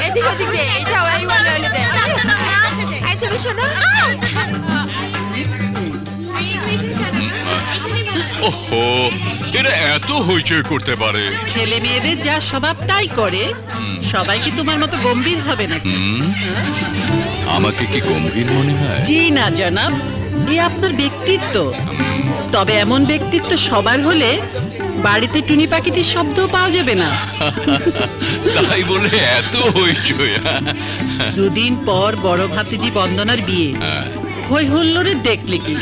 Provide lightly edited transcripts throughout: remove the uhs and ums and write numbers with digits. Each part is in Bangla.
এদিক ওদিক দে, এটাও এই উন্নয়নে দে। এই তুমি শোনো। ওহো, এরা এত হইচই করতে পারে। ছেলে মেয়েদের যা স্বভাব তাই করে। সবাই কি তোমার মতো গম্ভীর হবে নাকি? আমাকে কি গম্ভীর মনে হয়? জি না জনাব, এ আপনার ব্যক্তিত্ব। তবে এমন ব্যক্তিত্ব সবার হলে বাড়িতে টুনি পাখিটির শব্দ পাওয়া যাবে না। তাই বলে এত হইচই? দুদিন পর বড় ভাতিজি বন্দনার বিয়ে। হই হুল্লোড়ে দেখলে কি,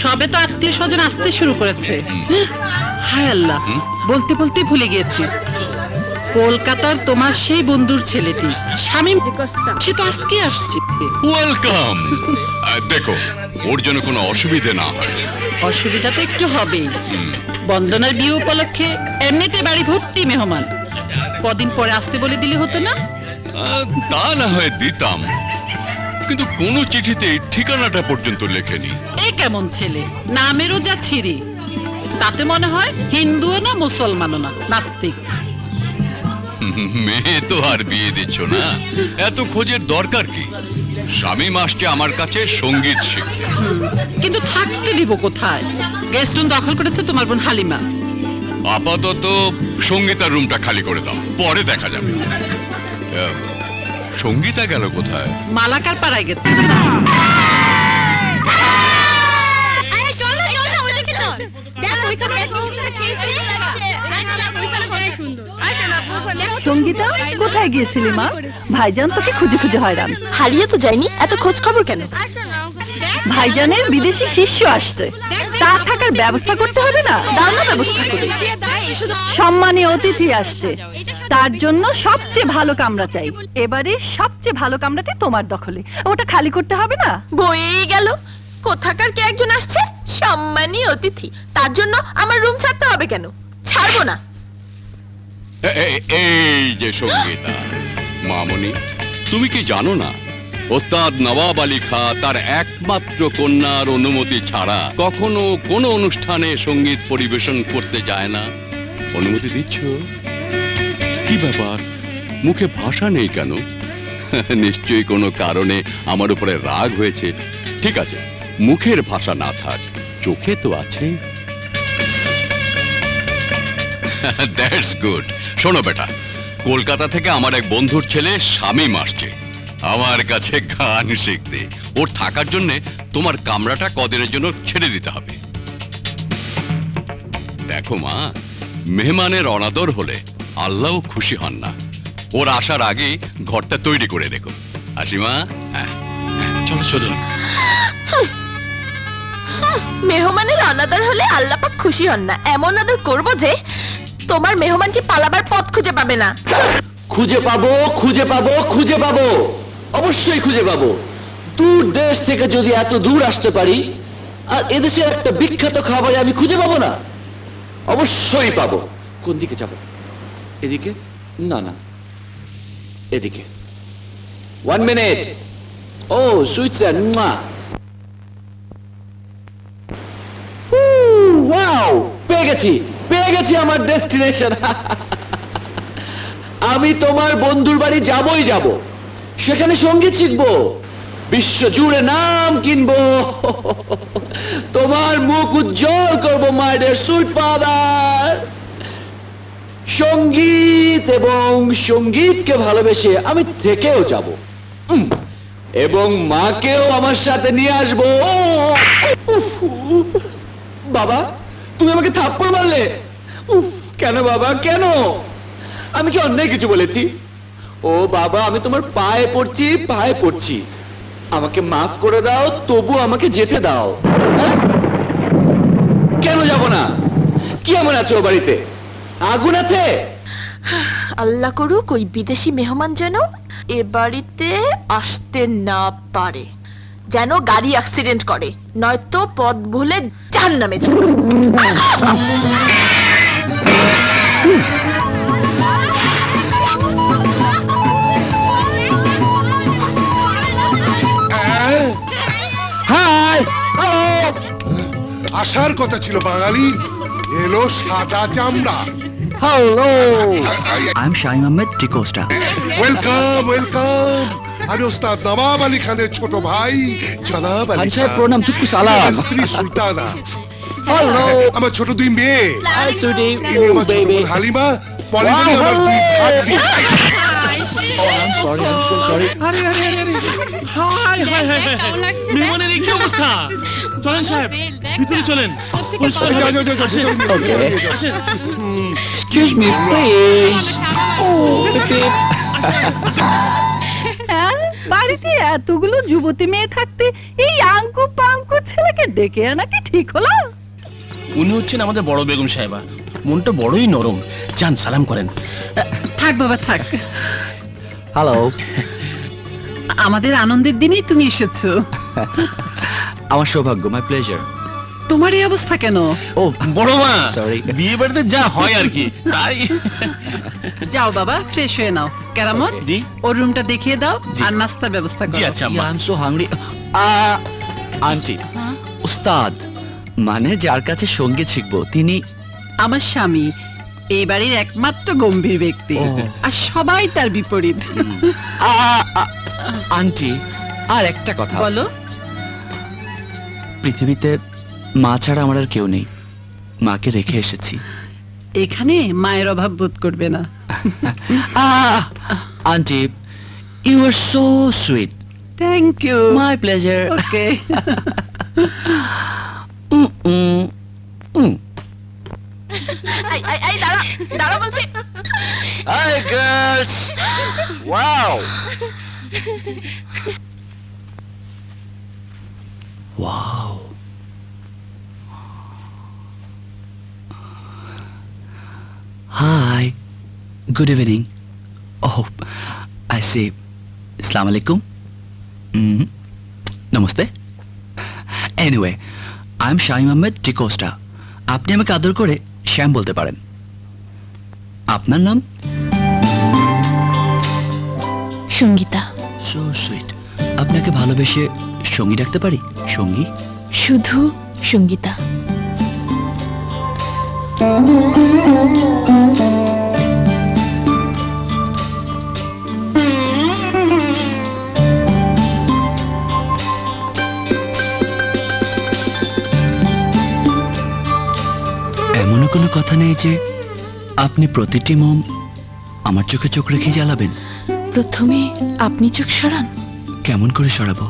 সবে তো আত্মীয় স্বজন আসতে শুরু করেছে। হায় আল্লাহ, বলতে বলতে ভুলে গিয়েছি, কলকাতার তোমার সেই বন্ধুর ছেলেটি শামীম, সে তো আজকে আসছে। ওয়েলকাম। দেখো, ওর জন্য কোনো অসুবিধে না হয়। অসুবিধা তো একটু হবেই। বন্দনার বিয়ে উপলক্ষে এমনিতে বাড়ি ভর্তি মেহমান। কদিন পরে আসতে বলে দিলে হতো না? তা না হয় দিতাম, কিন্তু কোনো চিঠিতে ঠিকানাটা পর্যন্ত লেখেনি। এই কেমন ছেলে, নামেরও যা ছিরি। তাতে মনে হয় হিন্দুও না মুসলমানও না, নাস্তিক। মেয়ে তো আর বিয়ে দিচ্ছ না, এত খোঁজের দরকার কি? শামীম আসছে আমার কাছে সঙ্গীত শিখতে। কিন্তু থাকতে দিব কোথায়? গেস্ট রুম দখল করেছে তোমার বোন হালিমা। আপাতত সঙ্গীতার রুমটা খালি করে দাও, পরে দেখা যাবে। সঙ্গীতা গেল কোথায়? মালাকার পাড়ায় গেছে। সঙ্গীতা, কোথায় গিয়েছিলি মা? ভাইজান তোকে খুঁজে খুঁজে হয়রান। হারিয়ে তো যায়নি, এত খোঁজ খবর কেন? ভাইজানের বিদেশি শিষ্য আসছে, তার থাকার ব্যবস্থা করতে হবে না? দাও না ব্যবস্থা করে। সম্মানী অতিথি আসছে, তার জন্য সবচেয়ে ভালো কামরা চাই। এবারে সবচেয়ে ভালো কামরাটি তোমার দখলে, ওটা খালি করতে হবে না? বয়েই গেল, কোথাকার কে একজন আসছে সম্মানী অতিথি, তার জন্য আমার রুম ছাড়তে হবে কেন? ছাড়বো না। এই যে সঙ্গীতা, মামনি, তুমি কি জানো না ওস্তাদ নবাব আলী খাঁ তার একমাত্র কন্যার অনুমতি ছাড়া কখনো কোনো অনুষ্ঠানে সঙ্গীত পরিবেশন করতে যায় না? অনুমতি দিচ্ছ? কি ব্যাপার, মুখে ভাষা নেই কেন? নিশ্চয়ই কোনো কারণে আমার উপরে রাগ হয়েছে। ঠিক আছে, মুখের ভাষা না থাক, চোখে তো আছে। That's good. শোনো বেটা, কলকাতা থেকে আমার এক বন্ধুর ছেলে শামীম আসছে আমার কাছে গান শিখতে। ওর থাকার জন্য তোমার কামরাটা কদিনের জন্য ছেড়ে দিতে হবে। দেখো মা, মেহমানের অনাদর হলে আল্লাহও খুশি হন না। ওর আসার আগে ঘরটা তৈরি করে রেখো। আসি মা? হ্যাঁ, চলো চলো। মেহমানের অনাদর হলে আল্লাহ পাক খুশি হন না, এমন আদর করব যে তোমার মেহমানটি পালাবার পথ খুঁজে পাবে না। খুঁজে পাবো, খুঁজে পাবো, খুঁজে পাবো, অবশ্যই খুঁজে পাবো। দূর দেশ থেকে যদি এত দূর আসতে পারি, আর এদেশের একটা বিখ্যাত খাবারে আমি খুঁজে পাবো না? অবশ্যই পাবো। কোন দিকে যাব? এদিকে? না না, এদিকে। 1 মিনিট। ও সুইজারল্যান্ড, মা। ওয়াও, পেয়ে গেছি, পেয়ে গেছি আমার ডেস্টিনেশন। আমি তোমার বন্ধুর বাড়ি যাবই যাব, সেখানে সঙ্গীত শিখবো, বিশ্ব জুড়ে নাম কিনবো, তোমার মুখ উজ্জ্বল করবো, মাই ডিয়ার সুইট ফাদার। সঙ্গীত এবং সঙ্গীতকে ভালোবেসে আমি থেকেও যাব, এবং মাকেও আমার সাথে নিয়ে আসবো। বাবা, তুমি আমাকে থাপ্পড় মারলে? কেন বাবা, কেন? আমি কি অন্যায় কিছু বলেছি? ও বাবা, আমি তোমার পায়ে পড়ছি, পায়ে পড়ছি, আমাকে মাফ করে দাও, তবু আমাকে যেতে দাও। কেন যাব না? কি এমন আছে ও বাড়িতে? আগুন আছে? আল্লাহ করুক ওই বিদেশি মেহমান যেন এ বাড়িতে আসতে না পারে, যেন গাড়ি অ্যাক্সিডেন্ট করে, নয়তো পথ ভুলে জাহান্নামে যাবে। হাই, আসার কথা ছিল বাঙালি, এলো সাদা চামড়া। Hello, I am Shahin Ahmed D'Costa. Welcome welcome. আমি ওস্তাদ নবাব আলী খানের ছোট ভাই জনাব আলী আচ্ছা, খান। প্রণাম, তুকু সালাম। আমার স্ত্রী সুলতানা। হ্যালো, আমার ছোট দুই মেয়ে, হাই সুইটি, ইনি আমার ছোট বোন হালিমা, পলিমনি আমার দুই ভাগ্নি। Sorry, I am so sorry. আরে আরে আরে আরে হাই হাই হাই মেহমানের এই কি অবস্থা? চলেন সাহেব, ভিতরে চলেন। পরিষ্কার যাও, হবে। যাও, যাও, যাও, আসেন, ভিতরে নিয়ে যাও, ভিতরে নিয়ে যাও। আসেন। Excuse me please. ও পিপ। হ্যাঁ, বাড়িতে এতগুলো যুবতী মেয়ে থাকতে এই আঙ্কু পাঙ্কু ছেলেকে ডেকে আনা কি ঠিক হলো? উনি হচ্ছেন আমাদের বড় বেগম সাহেবা, মনটা বড়ই নরম। যান সালাম করেন। থাক বাবা থাক, হ্যালো, আমাদের আনন্দের দিনেই তুমি এসেছো। আমার সৌভাগ্য, মাই প্লেজার। তোমার এই অবস্থা কেন? ও বড় মা, Sorry. বিয়ে বাড়িতে যা হয় আর কি তাই। যাও বাবা, ফ্রেশ হয়ে নাও। কেরামত, জি ওর রুমটা দেখিয়ে দাও জি। আর নাস্তার ব্যবস্থা জি করো। আচ্ছা আই আম্মা। Am so hungry. আন্টি, হ্যাঁ? উস্তাদ মানে যার কাছে সঙ্গীত শিখবো তিনি। আমার স্বামী এই বাড়ির একমাত্র গম্ভীর ব্যক্তি, ও। আর সবাই তার বিপরীত। আন্টি, আর একটা কথা, বলো। পৃথিবীতে মা ছাড়া আমার আর কেউ নেই, মাকে রেখে এসেছি। এখানে মায়ের অভাব বোধ করবে না। Aunty, you are so sweet. Thank you. My pleasure. Okay. এই দাঁড়া দাঁড়া বলছি। Hi girls. Wow. Wow. Hi. Good evening. Oh, I see. Assalamu alaikum. Namaste. Anyway, I'm Shaim Ahmed Dicosta. আপনি আমাকে আদর করে শ্যাম বলতে পারেন। আপনার নাম? সঙ্গীতা। So sweet. আপনাকে ভালোবেসে সঙ্গী ডাকতে পারি? সঙ্গী? শুধু সঙ্গীতা। এমনও কোনো কথা নেই যে আপনি প্রতিটি মোম আমার চোখে চোখ রেখে জ্বালাবেন? প্রথমে আপনি চোখ সরান। কেমন করে সরাবো?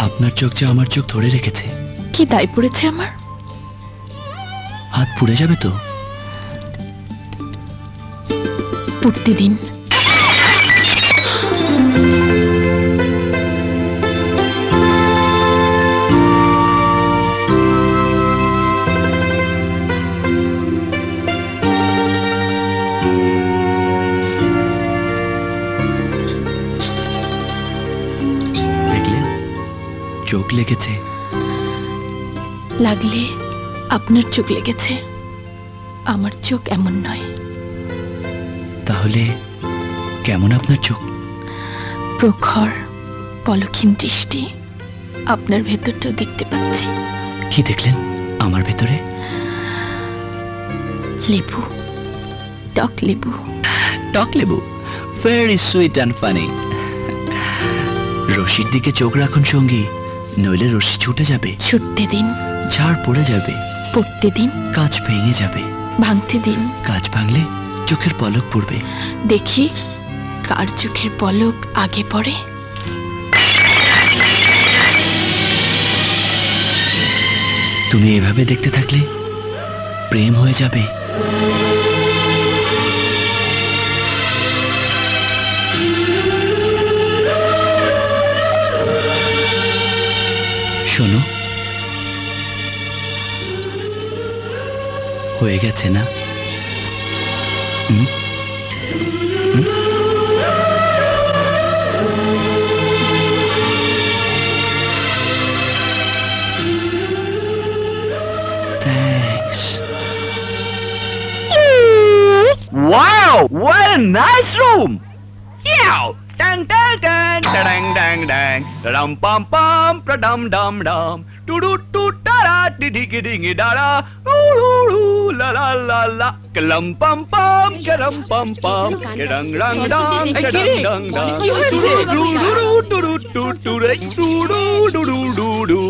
আপনার চোখ যে আমার চোখ ধরে রেখেছে। কি দায় পড়েছে আমার? হাত পুড়ে যাবে তো? পুড়তে দিন। দেখলেন, চোখ লেগেছে। লাগলে আপনার চোখ লেগেছে, আমার চোখ এমন নয়। তাহলে কেমন আপনার চোখ? প্রখর পলক্ষীন দৃষ্টি। আপনার ভেতরটাও দেখতে পাচ্ছি। কি দেখলেন আমার ভেতরে? লেবু, টক লেবু। টক লেবু, ভেরি সুইট অ্যান্ড ফানি। রশির দিকে চোখ রাখুন সঙ্গী, নইলে রশি ছুটে যাবে। ছুটতে দিন। ঝাড় পড়ে যাবে। পড়তে দিন। কাঁচ ভেঙে যাবে। ভাঙতে দিন। কাঁচ ভাঙলে চোখের পলক পড়বে। দেখি কার চোখের পলক আগে পড়ে। তুমি এভাবে দেখতে থাকলে প্রেম হয়ে যাবে। শোনো, হয়ে গেছে না? হুম? হুম? Thanks. Wow! What a nice room! Yeah! Dang dang dang dang dang dang dum pum pum dum dum dum টুডু টু টারা ডিডিগি ডিঙ্গি ডারা রু রু রু লা লা লা লা কলম পাম পাম করম পাম পাম কেডং রং ডং কেডং ডং ডং কি হয়েছে? রু রু রু টুডু টু টু রে to do do do do do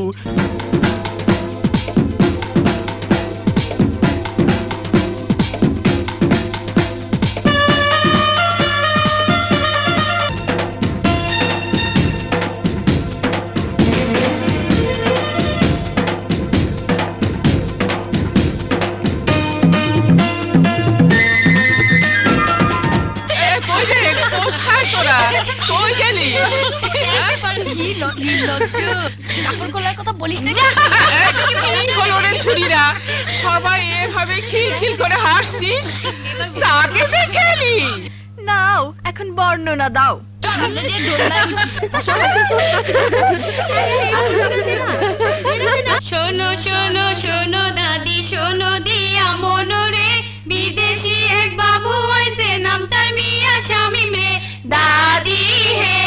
কোথায় তোরা? কই গেলি? কি হলো রে ছুরিরা? সবাই এভাবে খিলখিল করে হাসছিস, তাকে দেখে এলি? নাও এখন বর্ণনা দাও। শোনো শোনো শোনো দাদি শোনো দিয়া মনোরে বিদেশি এক বাবু আইছে নাম তার মিয়া শামিম রে দাদি হে।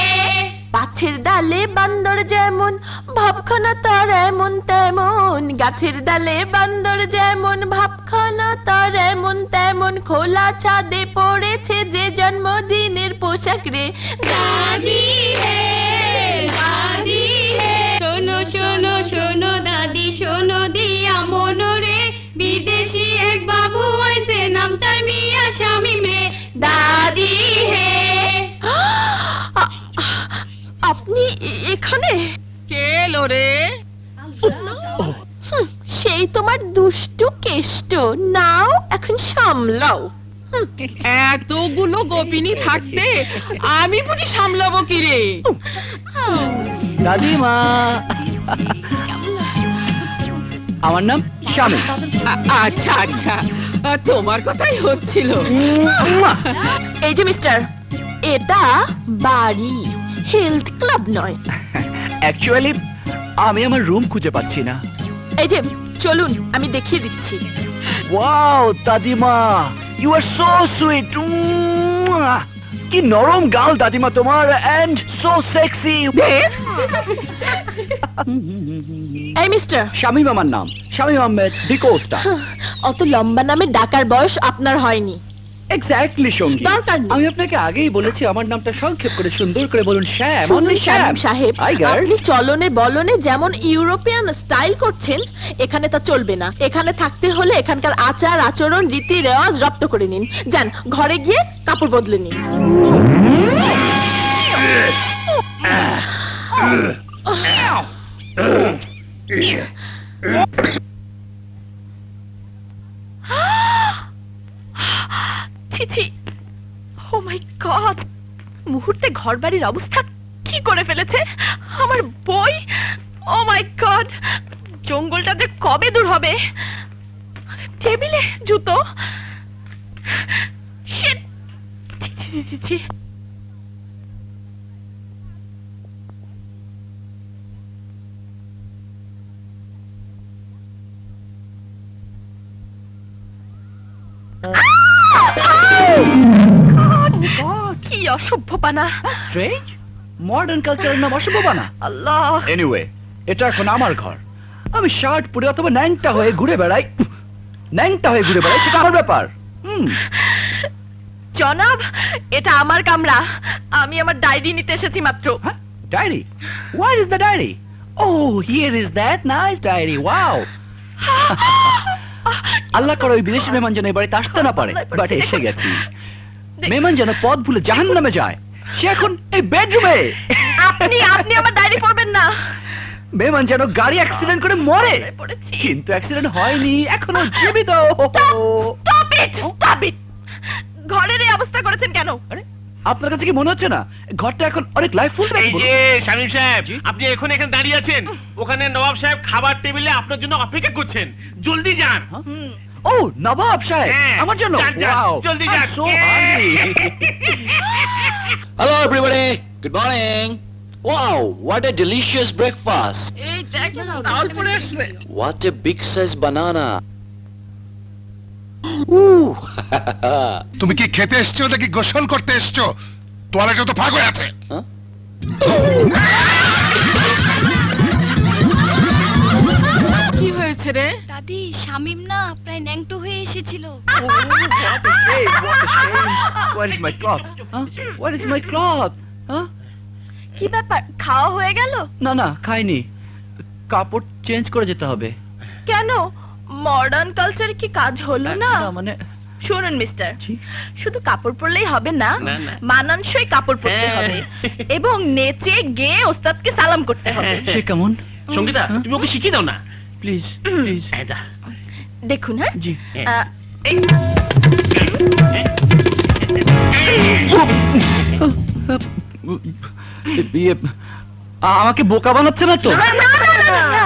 গাছের ডালে বান্দর যেমন ভাবখানা তার এমন তেমন, গাছের ডালে বান্দর যেমন ভাবখানা তার এমন তেমন, খোলা ছাদে পড়েছে যে জন্মদিনের পোশাক রে দাদি হে দাদি হে। শোনো শোনো শোনো দাদি শোনো দিয়া মনোরে বিদেশি এক বাবু আইছে নাম তার মিয়া শামিম রে দাদি হে। আপনি এখানে? কে এলো রে? সেই তোমার দুষ্টু কেষ্ট, নাও এখন সামলাও। এতগুলো গোপিনী থাকতে আমি বুঝি সামলাবো কি রে? দাদিমা আমার নাম শামিম। আচ্ছা আচ্ছা, তোমার কথাই হচ্ছিল। এই যে মিস্টার, এটা বাড়ি, হেলথ ক্লাব নয়। অ্যাকচুয়ালি আমি আমার রুম খুঁজে পাচ্ছি না। এই যে চলুন আমি দেখিয়ে দিচ্ছি। ওয়াও দাদিমা, ইউ আর সো সুইট। কি নরম গাল দাদিমা তোমার, এন্ড সো সেক্সি। এই মিস্টার, শামিম আমার নাম, শামিম আহমেদ দি কোস্টা। অত লম্বা নামে ডাকার বয়স আপনার হয়নি। এক্স্যাক্টলি সঙ্গী, দরকার নেই। আমি আপনাকে আগেই বলেছি আমার নামটা সংক্ষেপ করে সুন্দর করে বলুন, শ্যাম। শুনুন অনলি শ্যাম শামিম সাহেব, হাই গার্লস। আপনি চলনে বলনে যেমন ইউরোপিয়ান স্টাইল করছেন, এখানে তা চলবে না। এখানে থাকতে হলে এখানকার আচার আচরণ রীতি রেওয়াজ রপ্ত করে নিন। যান ঘরে গিয়ে কাপড় বদলে নিন। ছি ছি, ও মাই গড, মুহূর্তে ঘরবাড়ির অবস্থা কি করে ফেলেছে আমার বই। ও মাই গড, জঙ্গলটা যে কবে দূর হবে। টেবিলে জুতো, শিট, ছি ছি ছি ছি। কি অসভ্যপানা। স্ট্রেঞ্জ, মডার্ন কালচারের নাম অসভ্যবানা। আল্লাহ, এনিওয়ে, এটা এখন আমার ঘর। আমি শার্ট পরে অথবা ন্যাংটা হয়ে ঘুরে বেড়াই, সেটা আমার ব্যাপার। জনাব, এটা আমার কামরা। আমি আমার ডায়েরি নিতে এসেছি মাত্র। Diary? What is the diary? Oh, here is that nice diary. Wow. Allah করে ওই বিদেশি মেহমান যেন এবারে আসতে না পারে, বাট এসে গেছি। মেহমান যেন পথ ভুলে জাহান্নামে যায়, সে এখন এই বেডরুমে। আপনি আমার ডায়েরি পড়বেন না। মেহমান যেন গাড়ি অ্যাক্সিডেন্ট করে মরে, কিন্তু অ্যাক্সিডেন্ট হয়নি, এখনো জীবিত। Stop it! ঘরের এই অবস্থা করেছেন কেন? আপনার কাছে কি মনে হচ্ছে না ঘরটা এখন অনেক লাইফফুল? এই যে শামিম সাহেব, আপনি এখন এখানে দাঁড়িয়ে আছেন, ওখানে নবাব সাহেব খাবার টেবিলে আপনার জন্য অপেক্ষা করছেন, জলদি যান। ও নবাব সাহেব, আমার জন্য? Wow, জলদি I'm যান। so hungry. Hello everybody, good morning. Wow, what a delicious breakfast. এই দেখ, চাউল পড়ে আসছে। What a big size banana. Ooh. তুমি কি খেতে এসছো নাকি গোসল করতে এসছো? তোয়ালেটা তো ফাঁক হয়ে আছে। Huh? রে? দাদি শামিম না প্রায় ন্যাংটো হয়ে এসেছিল। Where is my cloth? Where is my cloth? কি ব্যাপার, খাওয়া হয়ে গেল? না না, খাইনি। কাপড় চেঞ্জ করে যেতে হবে। কেন, মডার্ন কালচার কি কাজ হলো না? মানে শুনুন মিস্টার, জি। শুধু কাপড় পরলেই হবে না, না, না। মানানসই কাপড় পরতে হবে এবং নেচে গেয়ে ওস্তাদকে সালাম করতে হবে। সে কেমন? সঙ্গীতা, তুমি ওকে শিখিয়ে দাও না। Please please. দেখুন, হ্যাঁ, জি। এই ইয়ে, আমাকে বোকা বানাচ্ছে না তো? না, না, না, না, না, না।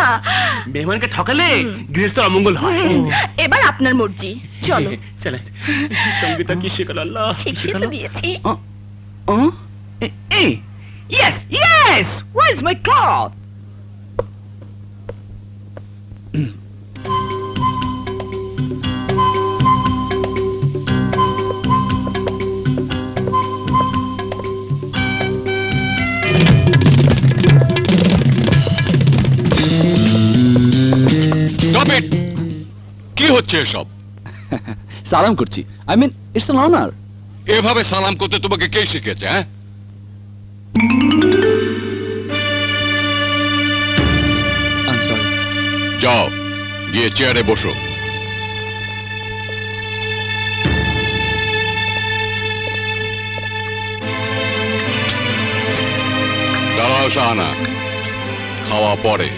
মেহমানকে ঠকালে গৃহস্থ অমঙ্গল হয়। এবার আপনার মর্জি, চলো। চলে। সঙ্গীতা কি শেখালো আল্লাহ? শিখিয়ে তো দিয়েছি। Yes, yes. Where is my cloth? Stop it! কি হচ্ছে এসব? সালাম করছি। I mean, it's an honor. এভাবে সালাম করতে তোমাকে কে শিখেছে? হ্যাঁ, I'm sorry. যাও গিয়ে চেয়ারে বসো। দাঁড়াও শাহানা, খাওয়া পরে,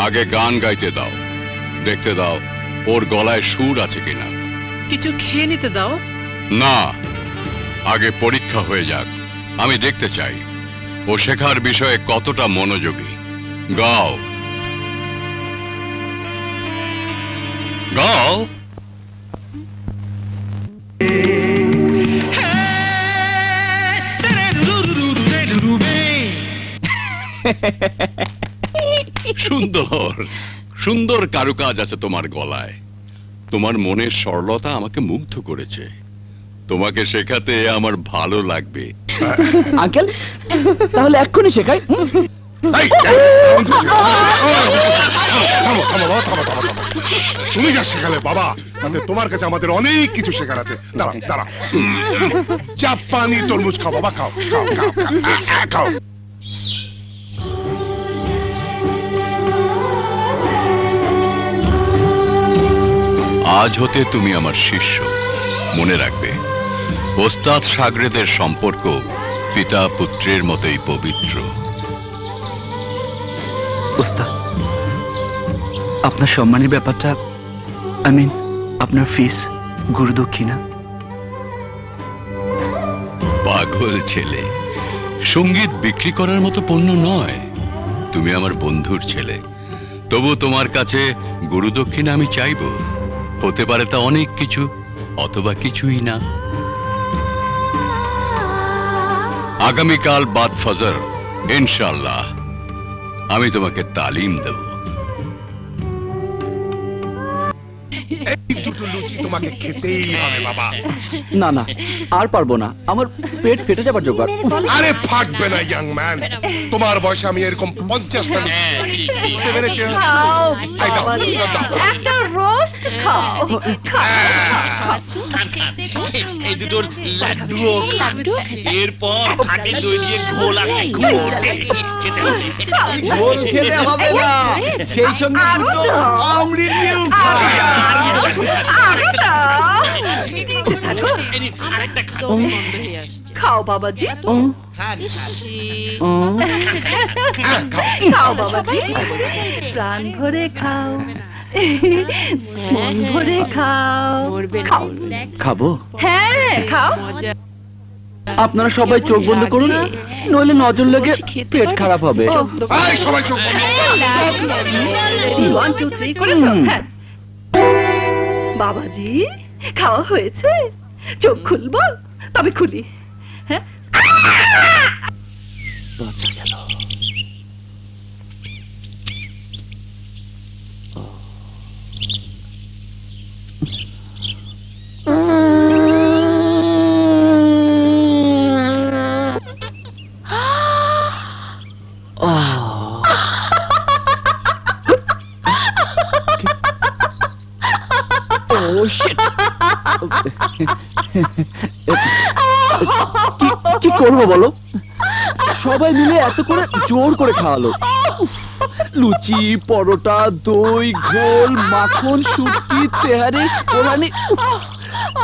আগে গান গাইতে দাও, দেখতে দাও ওর গলায় সুর আছে কিনা। কিছু খেয়ে নিতে দাও। না, আগে পরীক্ষা হয়ে যাক, আমি দেখতে চাই ও শেখার বিষয়ে কতটা মনোযোগী। গাও গাও। সুন্দর সুন্দর কারুকাজ আছে তোমার গলায়। তোমার মনের সরলতা আমাকে মুগ্ধ করেছে। তোমাকে শেখাতে আমার ভালো লাগবে। আঙ্কেল, তাহলে এক্ষুনি শেখাই। এই, থামো থামো বাবা, থামো থামো থামো। তুমি যা শেখালে বাবা, তাতে তোমার কাছে আমাদের অনেক কিছু শেখার আছে। দাঁড়াও দাঁড়াও, জাপানি তরমুজ খাও বাবা, খাও খাও খাও খাও, খাও। আজ হতে তুমি আমার শিষ্য, মনে রাখবে ওস্তাদ শাগরেদের সম্পর্ক পিতা পুত্রের মতোই পবিত্র। ওস্তাদ, আপনার সম্মানের ব্যাপারটা, আই মিন আপনার ফিস, গুরু দক্ষিণা। পাগল ছেলে, সঙ্গীত বিক্রি করার মতো পণ্য নয়। তুমি আমার বন্ধুর ছেলে, তবু তোমার কাছে গুরুদক্ষিণা আমি চাইব। হতে পারে তা অনেক কিছু, অথবা কিছুই না। আগামীকাল বাদ ফজর ইনশাআল্লাহ আমি তোমাকে তালিম দেব। এই দুটো লুচি তোমাকে খেতেই হবে বাবা। না না, আর পারবো না, আমার পেট ফেটে যাবার জোগাড়। আরে ফাটবে না ইয়াং ম্যান, তোমার বয়সে আমি এরকম 50টা লুচি খেয়েছি। বুঝতে পেরেছো? খাও এই দাও, বাবাজি, দাও, দাও। একটা রোস্ট খাও। এই দুটোর লাড্ডুও খান। এরপর ফাঁকে দই দিয়ে ঘোল আছে, ঘোল খেতে হবে। ঘোল খেতে হবে না, সেই সঙ্গে দুটো অমৃত দিয়েও খাও। আরেকটা খান। খাও বাবাজি, খাও বাবাজি, প্রাণ ভরে খাও, মন ভরে খাও। খাও। খাবো? হ্যাঁ খাও। আপনারা সবাই চোখ বন্ধ করুন, নইলে নজর লেগে পেট খারাপ হবে। এই সবাই চোখ বন্ধ করো। চোখ বন্ধ। 1 2 3 করেছো? হ্যাঁ। বাবাজি, খাওয়া হয়েছে? চোখ খুলবো? তবে খুলি। হ্যাঁ, বাঁচা গেল। কি করবো বলো, সবাই মিলে এত করে জোর করে খাওয়ালো। লুচি, পরোটা, দই, ঘোল, মাখন, শুটকি, তেহারি, কোরআনি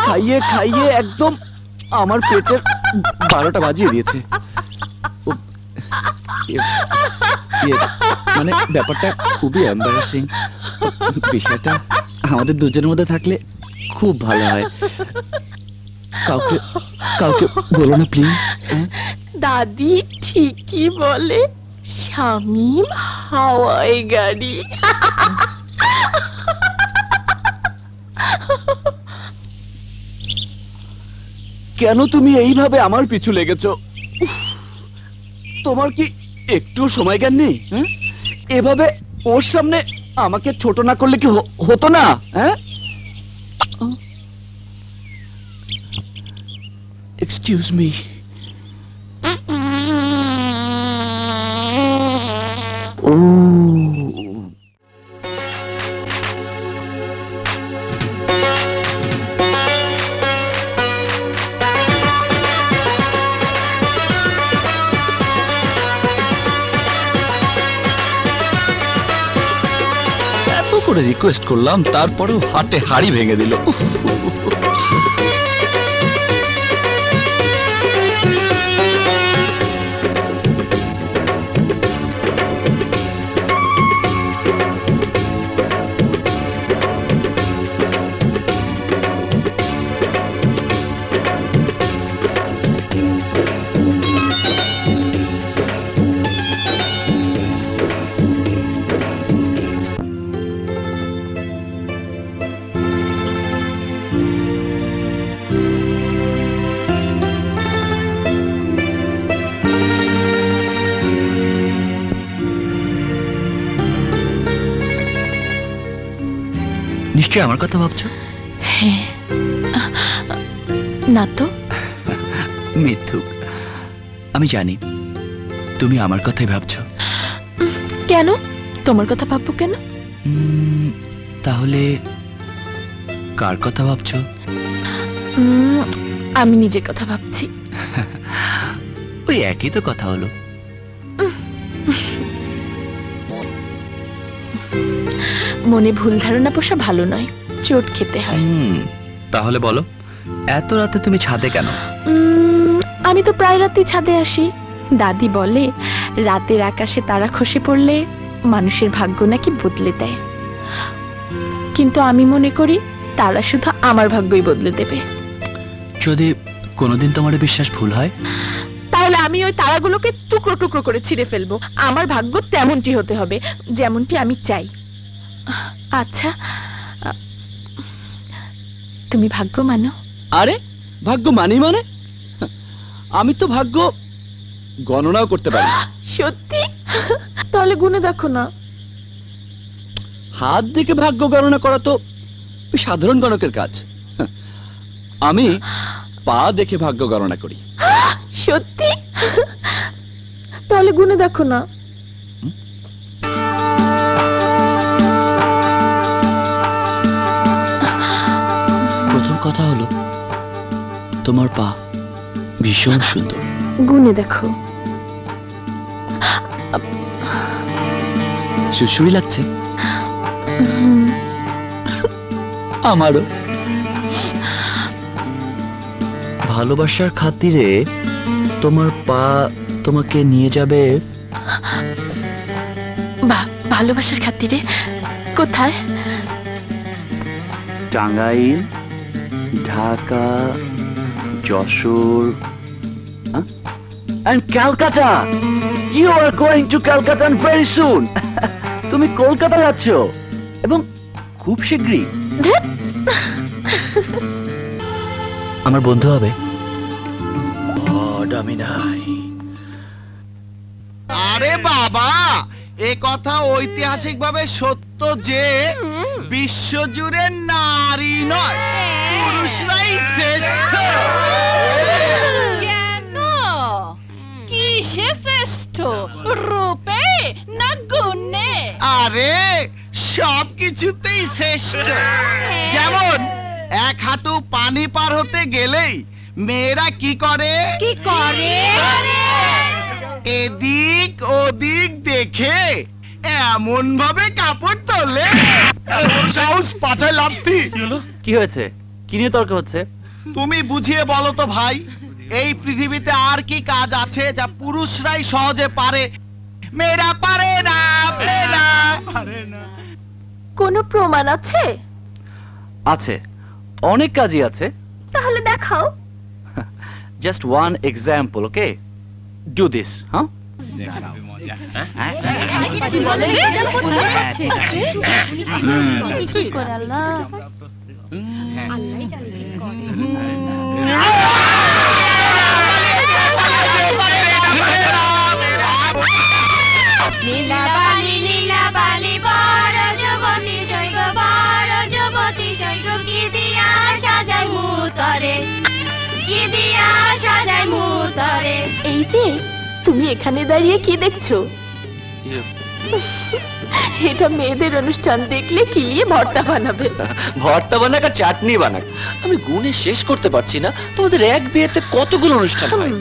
খাইয়ে খাইয়ে একদম আমার পেটের 12টা বাজিয়ে দিয়েছে। মানে ব্যাপারটা খুবই এম্বারাসিং। বিষয়টা আমাদের দুজনের মধ্যে থাকলে খুব ভালো হয়। কাউকে কাউকে বলো না প্লিজ। দাদি ঠিকই বলে, শামীম হাওয়াই গাড়ি। কেন তুমি এইভাবে আমার পিছু লেগেছো? তোমার কি একটু সময় জ্ঞান নেই? এভাবে ওর সামনে আমাকে ছোট না করলে কি হতো না? Excuse me. ও করে রিকোয়েস্ট করলাম, তারপরেও হাটে হাড়ি ভেঙে দিল। নিশ্চয় আমার কথা ভাবছো? হ্যাঁ। না তো। মিথ্যুক, আমি জানি তুমি আমার কথাই ভাবছো। কেন তোমার কথা ভাববো কেন? তাহলে কার কথা ভাবছো? আমি নিজের কথা ভাবছি। ওই একই তো কথা হলো। মনে ভুল ধারণা পোষা ভালো নয়, চোট খেতে হয়। তাহলে বলো, এত রাতে তুমি ছাদে কেন? আমি তো প্রায় রাতে ছাদে আসি। দাদি বলে রাতের আকাশে তারা খসে পড়লে মানুষের ভাগ্য নাকি বদলে দেয়, কিন্তু আমি মনে করি তারা শুধু আমার ভাগ্যই বদলে দেবে। যদি কোনোদিন তোমার বিশ্বাস ভুল হয়, তাহলে আমি ওই তারাগুলোকে টুকরো টুকরো করে ছিঁড়ে ফেলবো। আমার ভাগ্য তেমনটি হতে হবে যেমনটি আমি চাই। আচ্ছা, তুমি ভাগ্য মানো? আরে ভাগ্য মানি মানে? আমি তো ভাগ্য গণনাও করতে পারি। সত্যি? তাহলে গুনে দেখো না। হাত দেখে ভাগ্য গণনা করা তো সাধারণ গণকের কাজ। আমি পা দেখে ভাগ্য গণনা করি। সত্যি? তাহলে গুনে দেখো না। প্রথম কথা হলো তোমার পা ভীষণ সুন্দর। গুনে দেখো। সুশ্রী লাগছে। আমারও। ভালোবাসার খাতিরে তোমার পা তোমাকে নিয়ে যাবে। ভালোবাসার খাতিরে? কোথায়? Tangail, Dhaka, Jessore and Calcutta. You are going to Calcutta very soon. তুমি কলকাতা যাচ্ছ এবং খুব শীঘ্রই আমার বন্ধু হবে। আমি নাই। আরে বাবা, এ কথা ঐতিহাসিকভাবে সত্য যে বিশ্বজুড়ে নারী নয়, পুরুষরাই শ্রেষ্ঠ। কেন? কিসে শ্রেষ্ঠ? রূপে না গুণে? আরে সব কিছুতেই শ্রেষ্ঠ। যেমন এক হাঁটু পানি পার হতে গেলেই মেয়েরা কি করে? কি করে? এদিক ওদিক দেখে এমন ভাবে কাপড় তোলে, সাহস পাছায় লাথি। কি হয়েছে? কি নিয়ে তর্ক হচ্ছে? তুমি বুঝিয়ে বলো তো ভাই, এই পৃথিবীতে আর কি কাজ আছে যা পুরুষরাই সহজে পারে, মেয়েরা পারে না? পারে না। কোনো প্রমাণ আছে? আছে, অনেক কাজই আছে। তাহলে দেখাও। Just one example, okay? Do this, huh? Lilabali Lilabali বড় যুবতী সৈগ, বড় যুবতী সৈগ, কি দিয়া সাজাই মুতরে, কি দিয়া সাজাই মুতরে। এই যে তুমি এখানে দাঁড়িয়ে কি দেখছো? এটা মেয়েদের অনুষ্ঠান, দেখলে কি ভর্তা বানাবে। ভর্তা বানাক আর চাটনি বানাক, আমি গুণে শেষ করতে পারছি না। তোমাদের এক বিয়েতে কতগুলো অনুষ্ঠান হয়,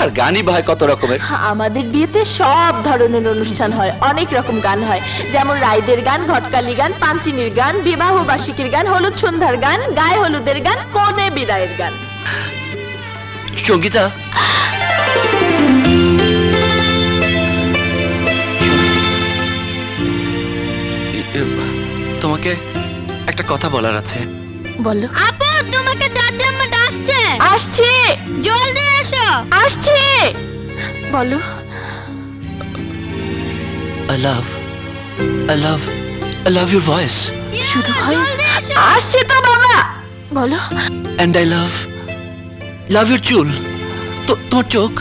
আর গানই ভাই কত রকমের। আমাদের বিয়েতে সব ধরনের অনুষ্ঠান হয়, অনেক রকম গান হয়, যেমন রাইদের গান, ঘটকালি গান, পাঞ্চিনীর গান, বিবাহ বার্ষিকীর গান, হলুদ সন্ধ্যার গান, গায়ে হলুদের গান, কনে বিদায়ের গান। সঙ্গীতা, তোমাকে একটা কথা বলার আছে। বলো। আপু, তোমাকে চাচাম্মা ডাকছে। আসছে। জলদি এসো। আসছে। বলো। I love your voice. শুধু ভয়েস? আসছে তো বাবা। বলো। And I love your চুল, তোমার চোখ।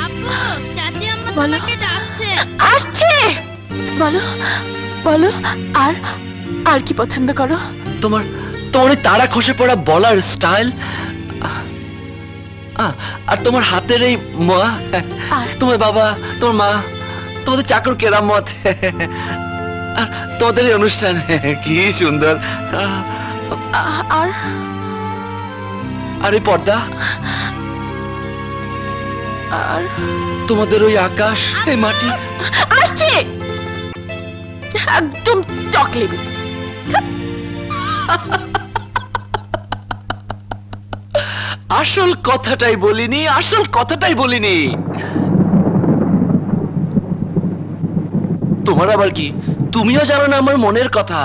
আপু, চাচাম্মা তোমাকে ডাকছে। আসছে। বলো বলো, আর কি পছন্দ করো? তোমার ওই তারা খসে পড়া বলার স্টাইল, আর তোমার হাতের এই তোমার বাবা, তোমার মা, তোমাদের চাকর কেরামত, আর তোমাদের এই অনুষ্ঠান কি সুন্দর, আর এই পর্দা, আর তোমাদের ওই আকাশ, এই মাটি। আসছে একদম চকলেট। আসল কথাটাই বলিনি। তোমার আবার কি? তুমিও জানো না আমার মনের কথা।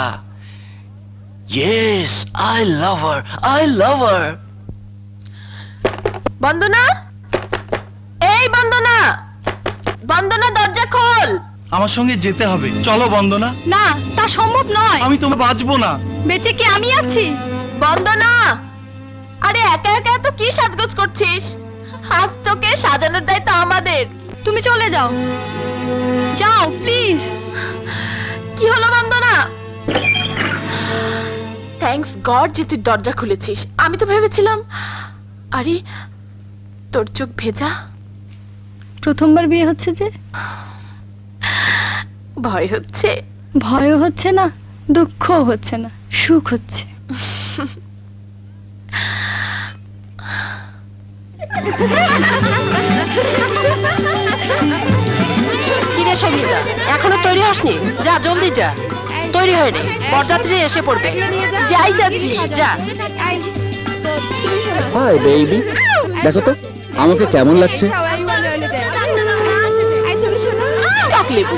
Yes, I love her. বন্দনা, এই বন্দনা, বন্দনা, দরজা খোল। আমার সঙ্গে যেতে হবে, চলো বন্দনা। না, তা সম্ভব নয়। আমি তোমার বাঁচবো না। বেঁচে কি আমি আছি? বন্দনা, আরে একা একা তো কি সাজগোজ করছিস? আজ তোকে সাজানোর দায়িত্ব আমাদের। তুমি চলে যাও, যাও প্লিজ। কি হলো বন্দনা? থ্যাঙ্কস গড যে তুই দরজা খুলেছিস। আমি তো ভেবেছিলাম, আরে তোর চোখ ভেজা। প্রথমবার বিয়ে হচ্ছে যে ভয় হচ্ছে? ভয়ও হচ্ছে না, দুঃখও হচ্ছে না, সুখ হচ্ছে। কিরে সঙ্গীতা, এখনো তৈরি হসনি? যা জলদি যা, তৈরি হয়নি, বরযাত্রী এসে পড়বে। যাই যাচ্ছি, যা। হাই বেবি, দেখো তো আমাকে কেমন লাগছে। চকলেবু।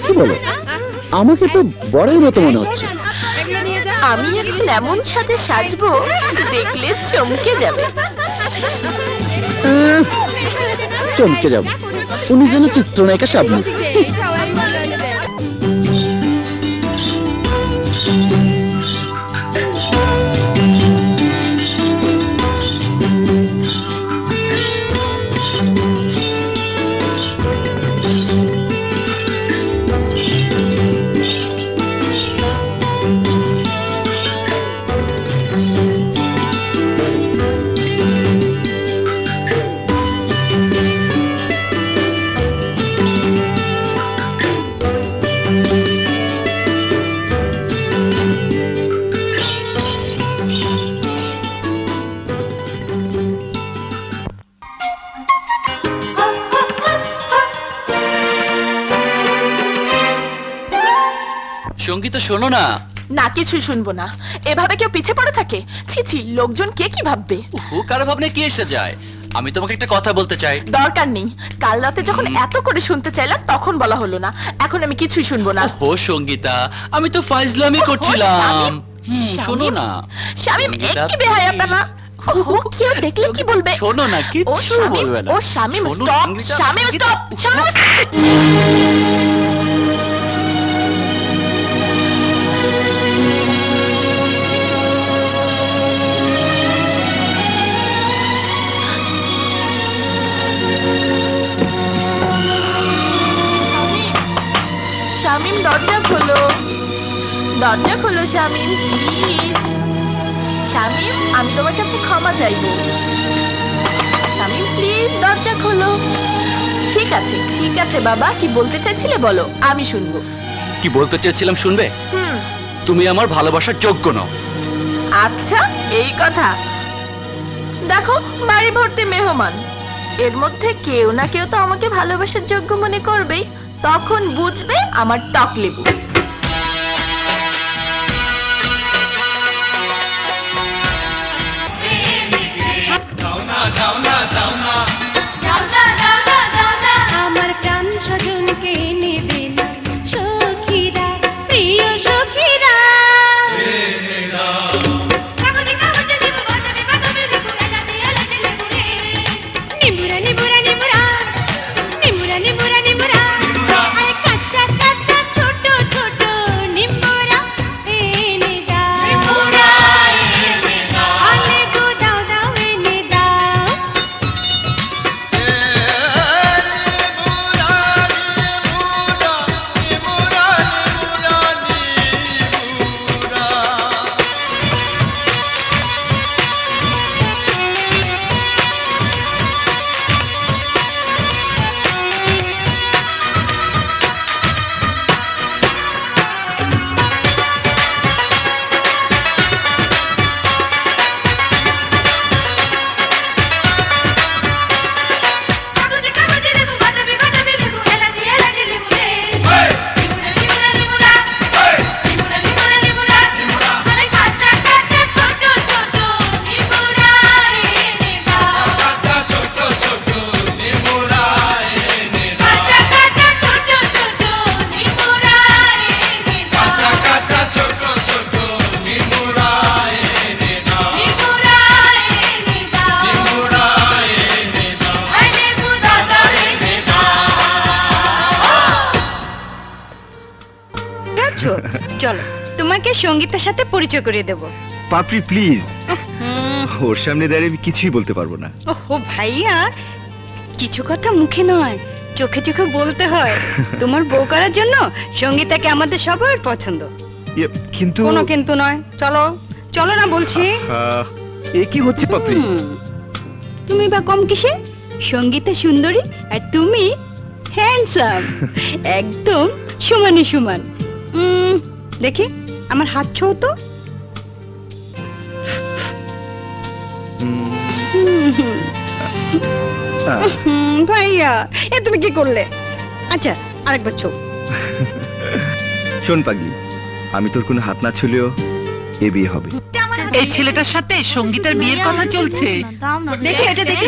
কি বলো? আমাকে তো বড়ই মতো মনে হচ্ছে। আমি এখন এমন সাথে সাজবো, দেখলে চমকে যাবে। চমকে যাবো, উনি যেন চিত্রনায়িকা শাবনূর। সঙ্গীতা শোনো না। না, কিছুই শুনবো না। এভাবে কেউ পিছে পড়ে থাকে? ছি ছি, লোকজন কে কি ভাববে? কারো ভাবনা কি এসে যায়? আমি তোমাকে একটা কথা বলতে চাই। দরকার নেই, কাল রাতে যখন এত করে শুনতে চাইলাম তখন বলা হলো না। এখন আমি কিছুই শুনবো না। ও সঙ্গীতা, আমি তো ফাইজলামি করছিলাম। শোনো না শামিম, সঙ্গীতা, কি বেহায়া পেনা। ওহো, কেউ দেখলে কি বলবে? শোনো না, ও কিচ্ছু শামিম, বলবে না। ও শামিম, শোনো, স্টপ, সঙ্গীতা, শামিম, সঙ্গীতা, স্টপ, শামিম, দরজা খোলো, দরজা খোলো শামিম, প্লিজ। শামিম, আমি তোমার কাছে ক্ষমা চাইবো। শামিম, প্লিজ দরজা খোলো। ঠিক আছে, ঠিক আছে বাবা, কি বলতে চাইছিলে বলো, আমি শুনবো। কি বলতে চেয়েছিলাম শুনবে? তুমি আমার ভালোবাসার যোগ্য নও। আচ্ছা, এই কথা। দেখো, বাড়ি ভর্তি মেহমান, এর মধ্যে কেউ না কেউ তো আমাকে ভালোবাসার যোগ্য মনে করবেই। তখন বুঝবে আমার টক লেবু। আমার প্রাণ স্বজনকে নেবে না সখীরা, প্রিয় সখীরা। নিমুরা নিমুরা নিমুরা, নিমুরা নিমুরা নিমুরা, আরে কাঁচা কাঁচা ছোট ছোট নিমুরা এনে দাও। নিমুরা এনে দাও, লেবু দাও দাও এনে দাও। চলো তোমাকে সঙ্গীতের সাথে পরিচয় করিয়ে দেব। পাপড়ি প্লিজ, ওর সামনে দাঁড়িয়ে আমি কিছুই বলতে পারবো না। ওহো ভাইয়া, কিছু কথা মুখে নয় চোখে চোখে বলতে হয়। তোমার বউ করার জন্য সঙ্গীতাকে আমাদের সবার পছন্দ। কিন্তু কোনো কিন্তু নয়, চলো চলো না বলছি। এ কি হচ্ছে পাপড়ি? তুমি বা কম কিসে? সঙ্গীতা সুন্দরী আর তুমি হ্যান্ডসাম, একদম সমানে সমান। দেখি আমার হাত ছোঁও তো। ভাইয়া, এ তুমি কি করলে? আচ্ছা আরেকবার ছো। শোন পাগলি, আমি তোর কোনো হাত না ছুলেও এ বিয়ে হবে। এই ছেলেটার সাথে সঙ্গীতার বিয়ের কথা চলছে। দেখি এটা দেখি।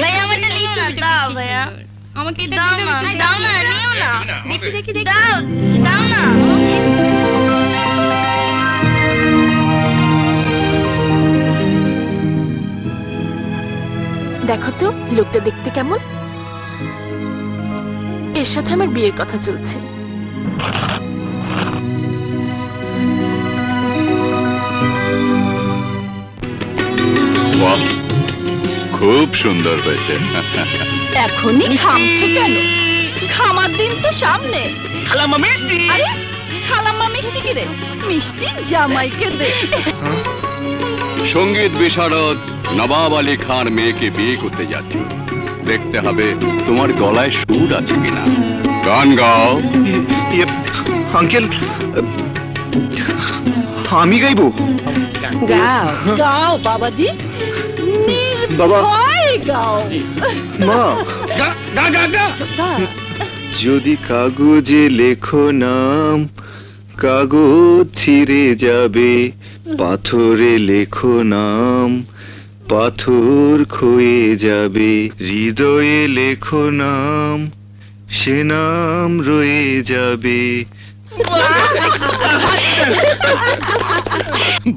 আমাকে দাও না, দাও না, নিও না। দেখি দেখি দেখি, দাও দাও না। দেখো তো লোকটা দেখতে কেমন। এর সাথে আমার বিয়ের কথা চলছে। বাহ, খুব সুন্দর হয়েছে। এখনই খামছো কেন? খামার দিন তো সামনে। খালাম্মা মিষ্টি। আরে খালাম্মা মিষ্টি কি রে? মিষ্টি জামাইকে দে। সঙ্গীত বিশারদ নবাব আলী খান মেয়েকে বিয়ে করতে যাচ্ছে। দেখতে হবে তোমার গলায় সুর আছে কিনা। গান গাও। আঙ্কেল, আমি গাইবো? গাও গাও বাবাজি, নির্ভয় গাও। মা, গা। যদি কাগজে লেখো নাম, কাগজ ছিঁড়ে যাবে, পাথরে লেখো নাম, পাথর ক্ষয়ে যাবে, হৃদয়ে লেখো নাম, সে নাম রয়ে যাবে।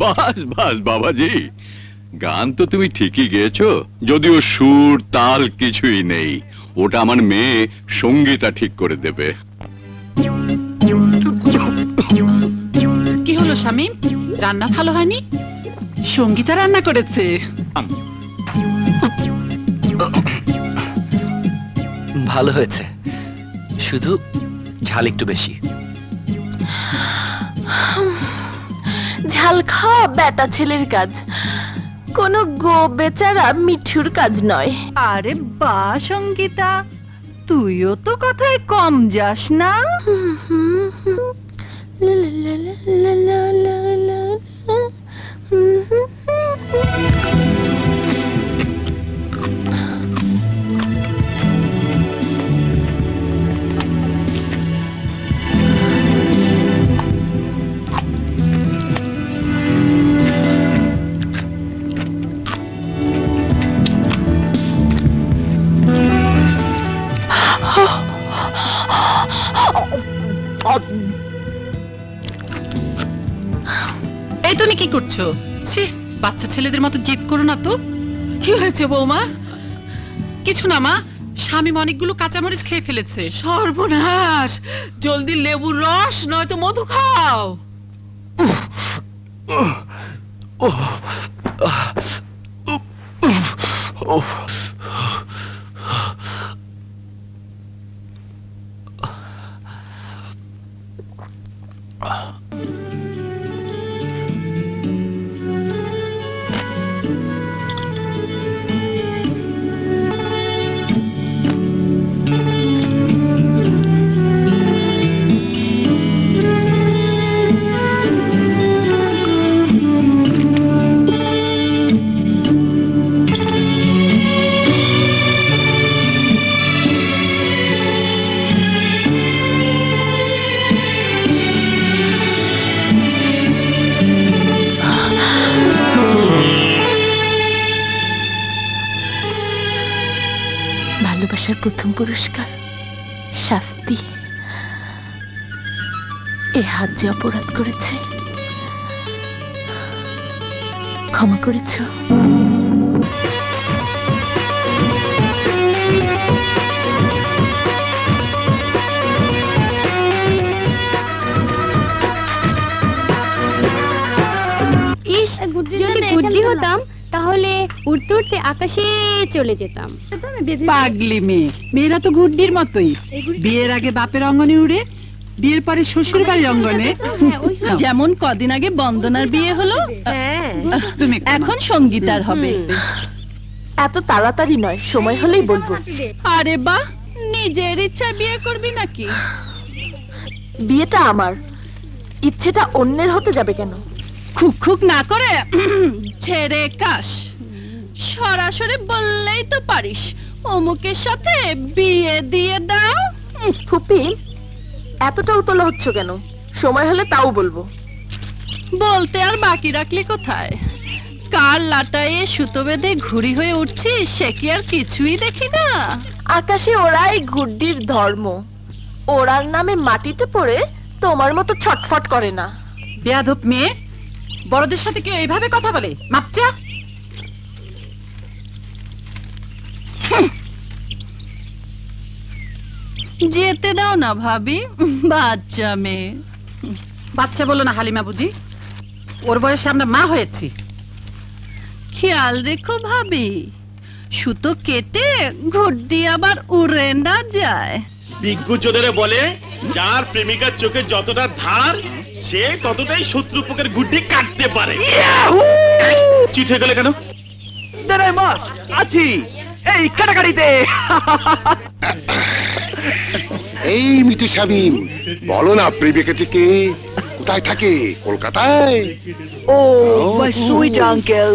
বাস বাস বাবাজি, গান তো তুমি ঠিকই গেয়েছো, যদিও সুর তাল কিছুই নেই। ওটা আমার মেয়ে সঙ্গীতা ঠিক করে দেবে। কি হলো শামীম, রান্না ভালো হয়নি? সঙ্গীতা রান্না করেছে। ভালো হয়েছে, শুধু ঝাল একটু বেশি। ঝাল খাওয়া বেটা ছেলের কাজ, কোনো গো বেচারা মিঠুর কাজ নয়। আরে বা সঙ্গীতা, তুইও তো কথায় কম যাস না। এই তুমি কি করছো? ছি, বাচ্চা ছেলেদের মতো জিদ করো না তো। কি হয়েছে বৌমা? কিছু না মা, শামীম অনেকগুলো কাঁচামরিচ খেয়ে ফেলেছে। সর্বনাশ, জলদি লেবুর রস নয়তো মধু খাও। ভালোবাসার প্রথম পুরস্কার শাস্তি। এ হাত যে অপরাধ করেছে, ক্ষমা করেছ? ইস, যদি গুড্ডি হতাম তাহলে উড়তে উড়তে আকাশে চলে যেতাম। পাগলি মেয়ে, মেয়েরা তো গুড্ডির মতোই। বিয়ের আগে বাপের অঙ্গনে উড়ে, বিয়ের পরে শ্বশুর বাড়ির অঙ্গনে। যেমন কদিন আগে বন্দনার বিয়ে হলো, তুমি এখন সঙ্গীতার হবে। এত তাড়াতাড়ি নয়, সময় হলেই বলবো। আরে বাহ, নিজের ইচ্ছায় বিয়ে করবি নাকি? বিয়েটা আমার, ইচ্ছেটা অন্যের হতে যাবে কেন? খুক খুক না করে ছেড়ে কাশ, সরাসরি বললেই তো পারিস অমুকের সাথে বিয়ে দিয়ে দাও। ফুপি, এতটা উতলা হচ্ছ কেন? সময় হলে তাও বলবো। বলতে আর বাকি রাখলি কোথায়? কার লাটায়ে সুতো বেঁধে ঘুড়ি হয়ে উঠছিস, সে কি আর কিছুই দেখি না? আকাশে ওড়াই গুড্ডির ধর্ম, ওড়ার নামে মাটিতে পড়ে তোমার মতো ছটফট করে না। বেয়াদব মেয়ে, বড়দের সাথে কেউ এইভাবে কথা বলে? মাপচা! যেতে দাও না ভাবি, বাচ্চা মেয়ে। বাচ্চা বলো না হালিমা বুঝি, ওর বয়সে আমরা মা হয়েছি। খেয়াল রেখো ভাবি, সুতো কেটে ঘুড্ডি আবার উড়ে না যায়। বিজ্ঞু চোদেরে বলে, যার প্রেমিকার চোখে যতটা ধার, সে ততটাই শত্রুপক্ষের গুড্ডি কাটতে পারে। চিট হয়ে গেলে কেন? দাঁড়াই মাস আছি এই কাটাকাটিতে। এই মিঠু শামীম, বলো না প্রেমিকা থেকে কোথায় থাকে? কলকাতায়? Oh, my sweet uncle.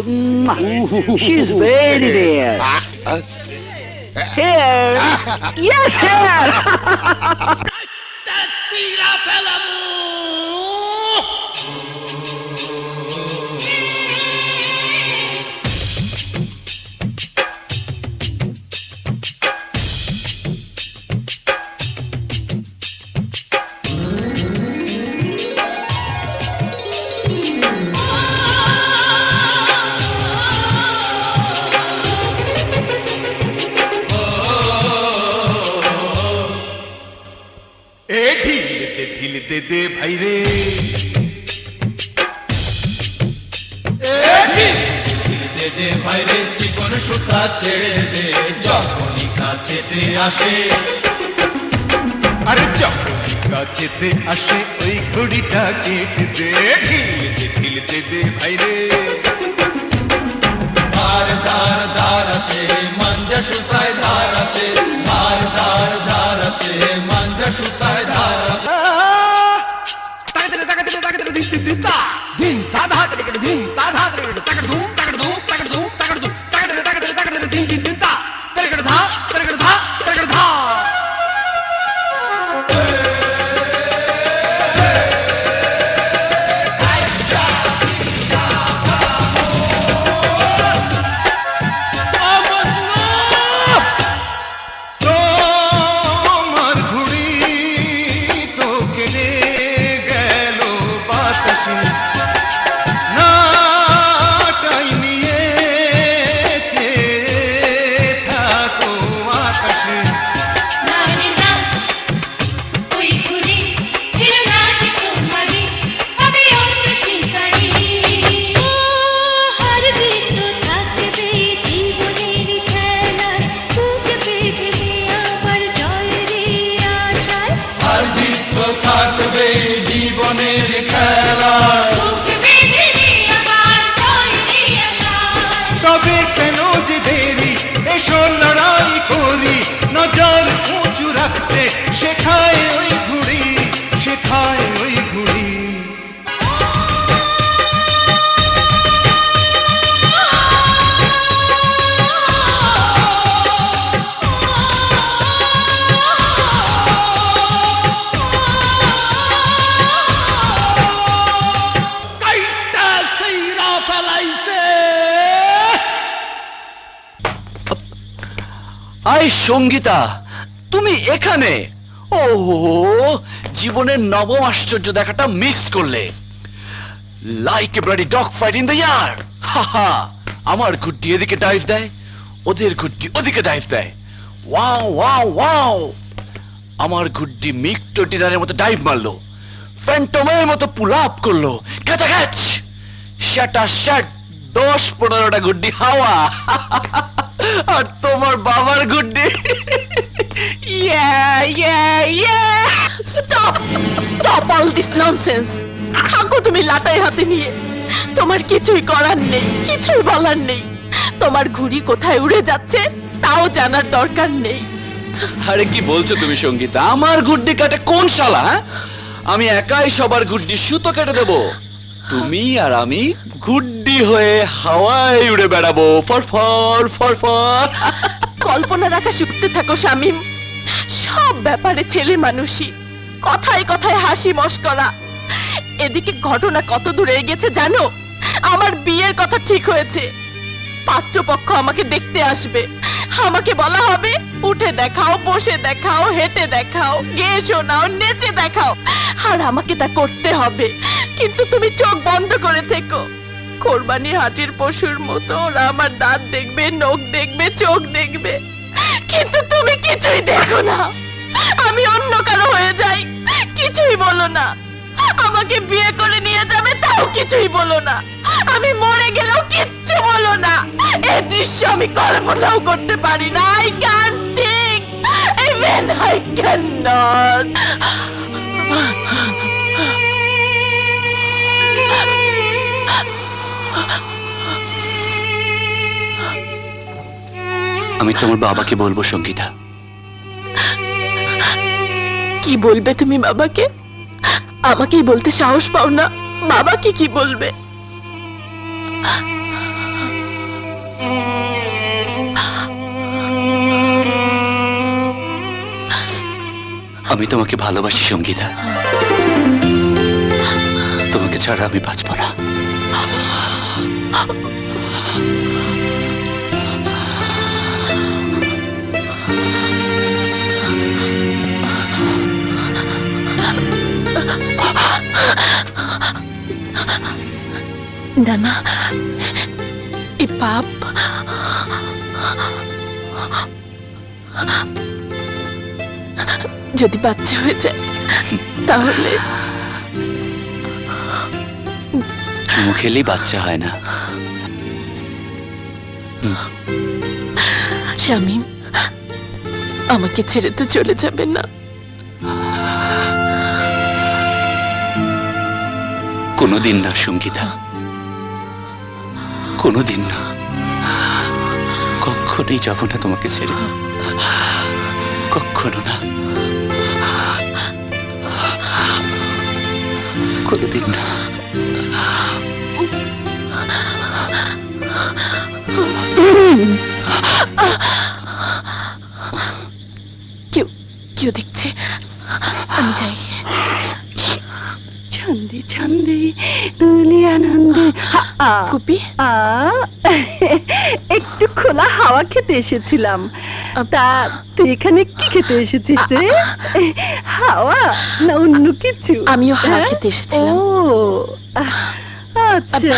She's very there. Here. Yes, here. দে ভাই রে ঢিলতে দে ভাই রে চিকন সুতা ছেড়ে দে যখনই কাছেতে আসে আরে যখনই কাছেতে আসে ওই ঘড়িটা কেটে দে ঢিলতে দে ভাই রে ধার ধার ধার আছে মাঞ্জা সুতায় ধার আছে ধার ধার ধার আছে মাঞ্জা সুতায় ধার আছে আই সঙ্গীতা, তুমি এখানে? ওহো, জীবনের নবম আশ্চর্য দেখাটা মিস করলে। Like a bloody dog fight in the year. হাহা, আমার গুড্ডি এদিকে ডাইভ দেয়, ওদের গুড্ডি ওদিকে ডাইভ দেয়। Wow wow wow! আমার গুড্ডি মিক্টো ডিনারের মতো ডাইভ মারলো, ফ্যান্টমের মতো পুল আপ করলো, ক্যাচ ক্যাচ, শ্যাটা শ্যাট, 10-15টা গুড্ডি হাওয়া। আর তোমার বাবার গুড্ডি স্টপ অল দিস ননসেন্স। থাকো তুমি লাটাই হাতে নিয়ে, তোমার কিছুই করার নেই, কিছুই বলার নেই। তোমার ঘুড়ি কোথায় উড়ে যাচ্ছে তাও জানার দরকার নেই। আরে কি বলছো তুমি সঙ্গীতা? আমার গুড্ডি কাটে কোন শালা? আমি একাই সবার গুড্ডি সুতো কেটে দেবো। তুমি আর আমি গুড্ডি হয়ে হাওয়ায় উড়ে বেড়াবো, ফরফর ফরফর। কল্পনা রাখা শিখতে থাকো শামিম। সব ব্যাপারে ছেলে মানুষই, কথায় কথায় হাসি মস্করা। এদিকে ঘটনা কত দূর এগিয়েছে জানো? আমার বিয়ের কথা ঠিক হয়েছে, পাত্রপক্ষ আমাকে দেখতে আসবে। আমাকে বলা হবে উঠে দেখাও, বসে দেখাও, হেঁটে দেখাও, গেয়ে শোনাও, নেচে দেখাও, আর আমাকে তা করতে হবে। কিন্তু তুমি চোখ বন্ধ করে থেকো। কোরবানি হাটির পশুর মতো ওরা আমার দাঁত দেখবে, নখ দেখবে, চোখ দেখবে, কিন্তু তুমি কিছুই দেখো না। আমি অন্য কারো হয়ে যাই, কিছুই বলো না। আমাকে বিয়ে করে নিয়ে যাবে, তাও কিছুই বলো না। আমি মরে গেলেও কিচ্ছু বলো না। এই দৃশ্য আমি কল্পনাও করতে পারি না। I can't think, even I cannot. আমি তোমার বাবাকে বলবো সঙ্গীতা। কি বলবে তুমি বাবাকে? আমাকেই বলতে সাহস পাও না, বাবাকে কি বলবে? আমি তোমাকে ভালোবাসি সঙ্গীতা, তোমাকে ছাড়া আমি বাঁচব না। না, এ পাপ। যদি বাচ্চা হয়ে যায় তাহলে চুমু খেলেই বাচ্চা হয় না। শামীম, আমাকে ছেড়ে তো চলে যাবেন না? কোনোদিন না সঙ্গীতা, কোনোদিন না, কখনোই যাব না তোমাকে ছেড়ে, কখনো না, কোনোদিন না। কেউ দেখছে, আমি যাই। ছন্দে ছন্দে তুলি আনন্দে। কুপি, একটু খোলা হাওয়া খেতে এসেছিলাম। তা তুই এখানে কি খেতে এসেছিস রে? হাওয়া না অন্য কিছু? আমিও হাওয়া খেতে এসেছিলাম। ও আচ্ছা,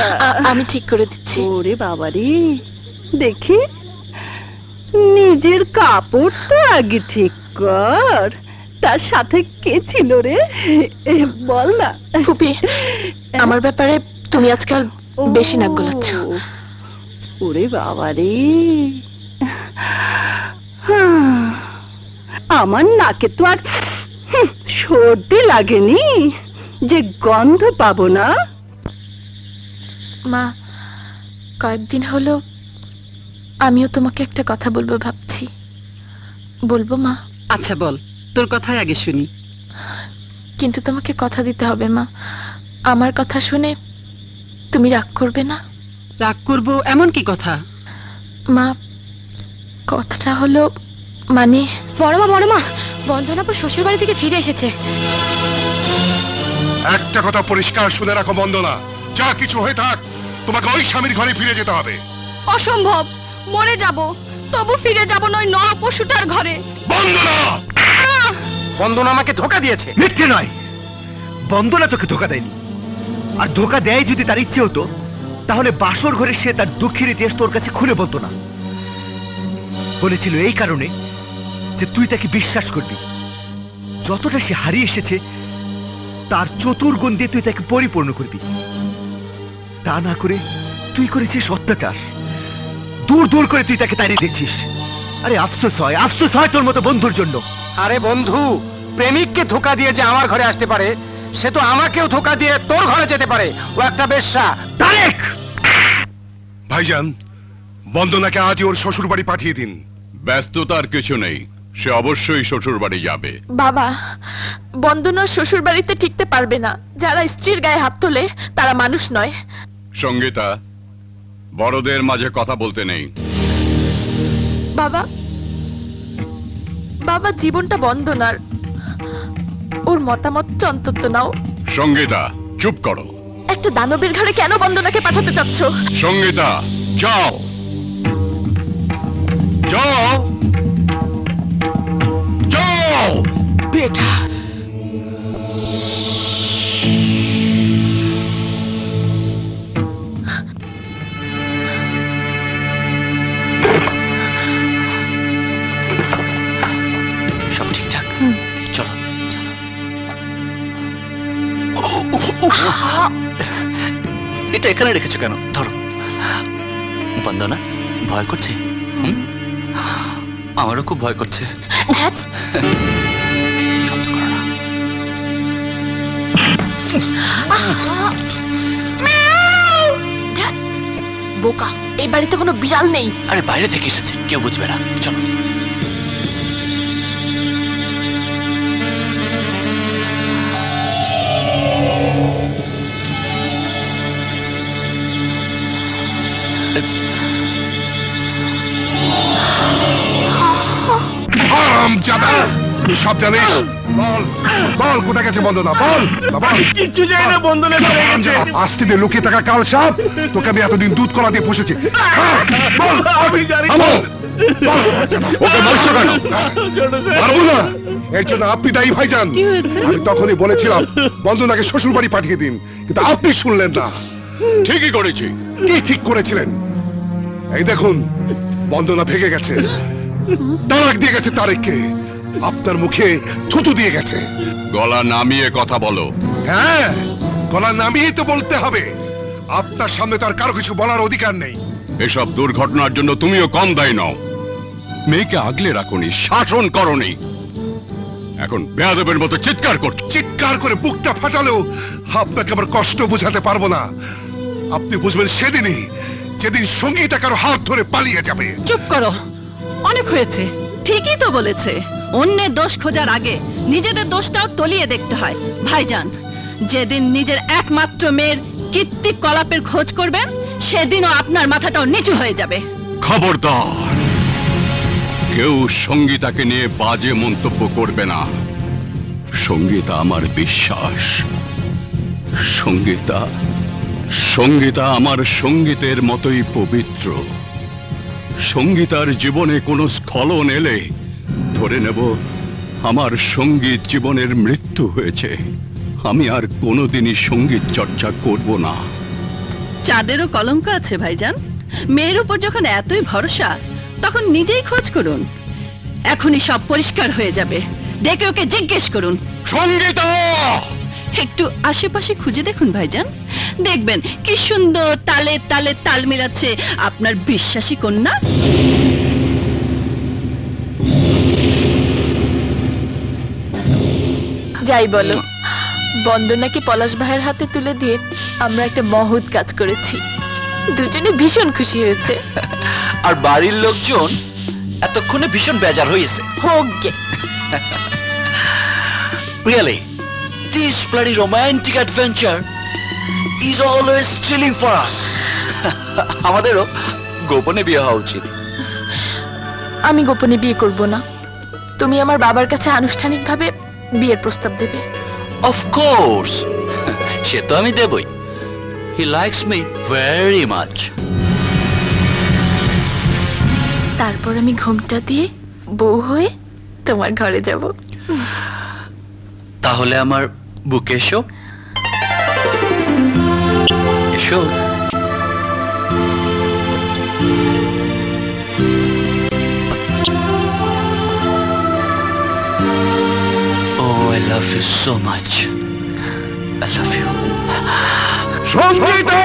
আমি ঠিক করে দিচ্ছি। ওরে বাবারে, দেখি নিজের কাপড় তো আগে ঠিক কর, তার সাথে কে ছিল রে বল না। ফুপি, আমার ব্যাপারে তুমি আজকাল বেশি নাক গলাচ্ছ। ওরে বাবারে, আমার নাকে তো আর সর্দি লাগেনি যে গন্ধ পাবো না। মা, কয়েকদিন হলো আমিও তোমাকে একটা কথা বলবো ভাবছি। বলবো মা? আচ্ছা বল, তোর কথাই আগে শুনি। কিন্তু তোমাকে কথা দিতে হবে মা, আমার কথা শুনে তুমি রাগ করবে না? রাগ করবো এমন কি কথা? মা, কথাটা হলো মানে বড় মা, বন্দনাপুর শ্বশুর বাড়ি থেকে ফিরে এসেছে। একটা কথা পরিষ্কার শুনে রাখো বন্দনা, যা কিছু হয়ে থাক তোমাকে ওই স্বামীর ঘরে ফিরে যেতে হবে। অসম্ভব, মরে যাব তবু ফিরে যাব নয় নরপশুটার ঘরে। বন্দনা! বন্দনা আমাকে ধোকা দিয়েছে। মিথ্যে নয়, বন্দনা তোকে ধোকা দেয়নি। আর ধোকা দেয় যদি তার ইচ্ছে হতো, তাহলে বাসর ঘরে সে তার দুঃখের ইতিহাস তোর কাছে খুলে বলতো না। বলেছিল এই কারণে যে তুই তাকে বিশ্বাস করবি। যতটা সে হারিয়ে এসেছে তার চতুর্গুণ দিয়ে তুই তাকে পরিপূর্ণ করবি। তা না করে তুই করেছিস অত্যাচার, দূর দূর করে তুই তাকে তাড়িয়ে দিচ্ছিস। আরে আফসোস হয় তোর মতো বন্ধুর জন্য। আরে বন্ধু, প্রেমিককে ধোকা দিয়ে যে আমার ঘরে আসতে পারে, সে তো আমাকেও ধোকা দিয়ে তোর ঘরে যেতে পারে। ও একটা বেশ্যা। তারেক! ভাইজান, বন্দনাকে আজই ওর শ্বশুর বাড়ি পাঠিয়ে দিন। ব্যস্ততার কিছু নেই, সে অবশ্যই শ্বশুর বাড়ি যাবে। বাবা, বন্দনা শ্বশুর বাড়িতে টিকতে পারবে না। যারা স্ত্রীর গায়ে হাত তোলে তারা মানুষ নয়। সঙ্গীতা, বড়দের মাঝে কথা বলতে নেই। বাবা, বাবা, জীবনটা বন্দনার, ওর মতামতটা অন্তত নাও। সঙ্গীতা, চুপ করো। একটা দানবের ঘরে কেন বন্দনাকে পাঠাতে চাচ্ছ? সঙ্গীতা, যাও যাও যাও। বেটা, সব ঠিকঠাক, চলো। এটা এখানে রেখেছো কেন? ধরো। বন্দনা, ভয় করছে? আমারও খুব ভয় করছে। শব্দ করো না। বোকা, এই বাড়িতে কোনো বিড়াল নেই। আরে বাইরে থেকে এসেছে, কেউ বুঝবে না। চলো। তুই সব জানিস? বল বল, কোথায় গেছে বন্দনা? বল বল। কিচ্ছু জানি না, বন্দনা চলে গেছে। আসতে দে, লুকিয়ে থাকা কাল সাপ, তোকে আমি এতদিন দুধ কলা দিয়ে পুষেছি। বল। আমি জানি না। ওকে মারছো কেন? মারবো না, এর জন্য আপনি দায়ী ভাইজান। আমি তখনই বলেছিলাম বন্দনাকে শ্বশুর বাড়ি পাঠিয়ে দিন, কিন্তু আপনি শুনলেন না। ঠিকই করেছি। কি ঠিক করেছিলেন? এই দেখুন, বন্দনা ভেগে গেছে, তালাক দিয়ে গেছে তারেককে, আপনার মুখে থুতু দিয়ে গেছে। গলা নামিয়ে কথা বলো। হ্যাঁ, গলা নামিয়ে তো বলতে হবে। আপনার সামনে তার কারো কিছু বলার অধিকার নেই। এসব দুর্ঘটনার জন্য তুমিও কম দায়ী নও। মেয়েকে আগলে রাখোনি, শাসন করনি, এখন বেয়াদবের মতো চিৎকার করছো। চিৎকার করে বুকটা ফাটালেও আপনাকে আমার কষ্ট বোঝাতে পারবো না। আপনি বুঝবেন সেদিনই, যেদিন সঙ্গীতা কারো হাত ধরে পালিয়ে যাবে। চুপ করো, অনেক হয়েছে। ঠিকই তো বলেছে, অন্যের দোষ খোঁজার আগে নিজেদের দোষটাও তলিয়ে দেখতে হয়। ভাইজান, যেদিন নিজের একমাত্র মেয়ের কীর্তি কলাপের খোঁজ করবেন, সেদিনও আপনার মাথাটাও নিচু হয়ে যাবে। খবরদার, কেউ সঙ্গীতাকে নিয়ে বাজে মন্তব্য করবে না। সঙ্গীতা আমার বিশ্বাস। সঙ্গীতা আমার সঙ্গীতের মতোই পবিত্র। সঙ্গীতার জীবনে কোনো স্খলন এলে ধরে নেব আমার সঙ্গীত জীবনের মৃত্যু হয়েছে। আমি আর কোনোদিনই সঙ্গীত চর্চা করব না। চাঁদেরও কলঙ্ক আছে ভাইজান। মেয়ের উপর যখন এতই ভরসা, তখন নিজেই খোঁজ করুন। এখনই সব পরিষ্কার হয়ে যাবে। ডেকে ওকে জিজ্ঞেস করুন। সঙ্গীতা, একটু আশেপাশে খুঁজে দেখুন ভাইজান, দেখবেন কি সুন্দর তালে তালে তাল মিলাচ্ছে আপনার বিশ্বাসী কন্যা। যাই বলো, বন্দনাকে পলাশ ভাইয়ের হাতে তুলে দিয়ে আমরা একটা মহৎ কাজ করেছি। দুজনে ভীষণ খুশি হয়েছে। আর বাড়ির লোকজন এতক্ষণে ভীষণ বেজার হয়েছে। হোক গে। Really, this bloody romantic adventure is always thrilling for us. আমাদেরও গোপনে বিয়ে হওয়া উচিত। আমি গোপনে বিয়ে করব না। তুমি আমার বাবার কাছে আনুষ্ঠানিকভাবে বিয়ের প্রস্তাব দেবে। Of course, সে তো আমি দেবই। He likes me very much. তারপর আমি ঘুমটা দিয়ে বউ হয়ে তোমার ঘরে যাব। তাহলে আমার বুকে এসো। এসো। Oh, I love you so much. I love you. Sangeeta!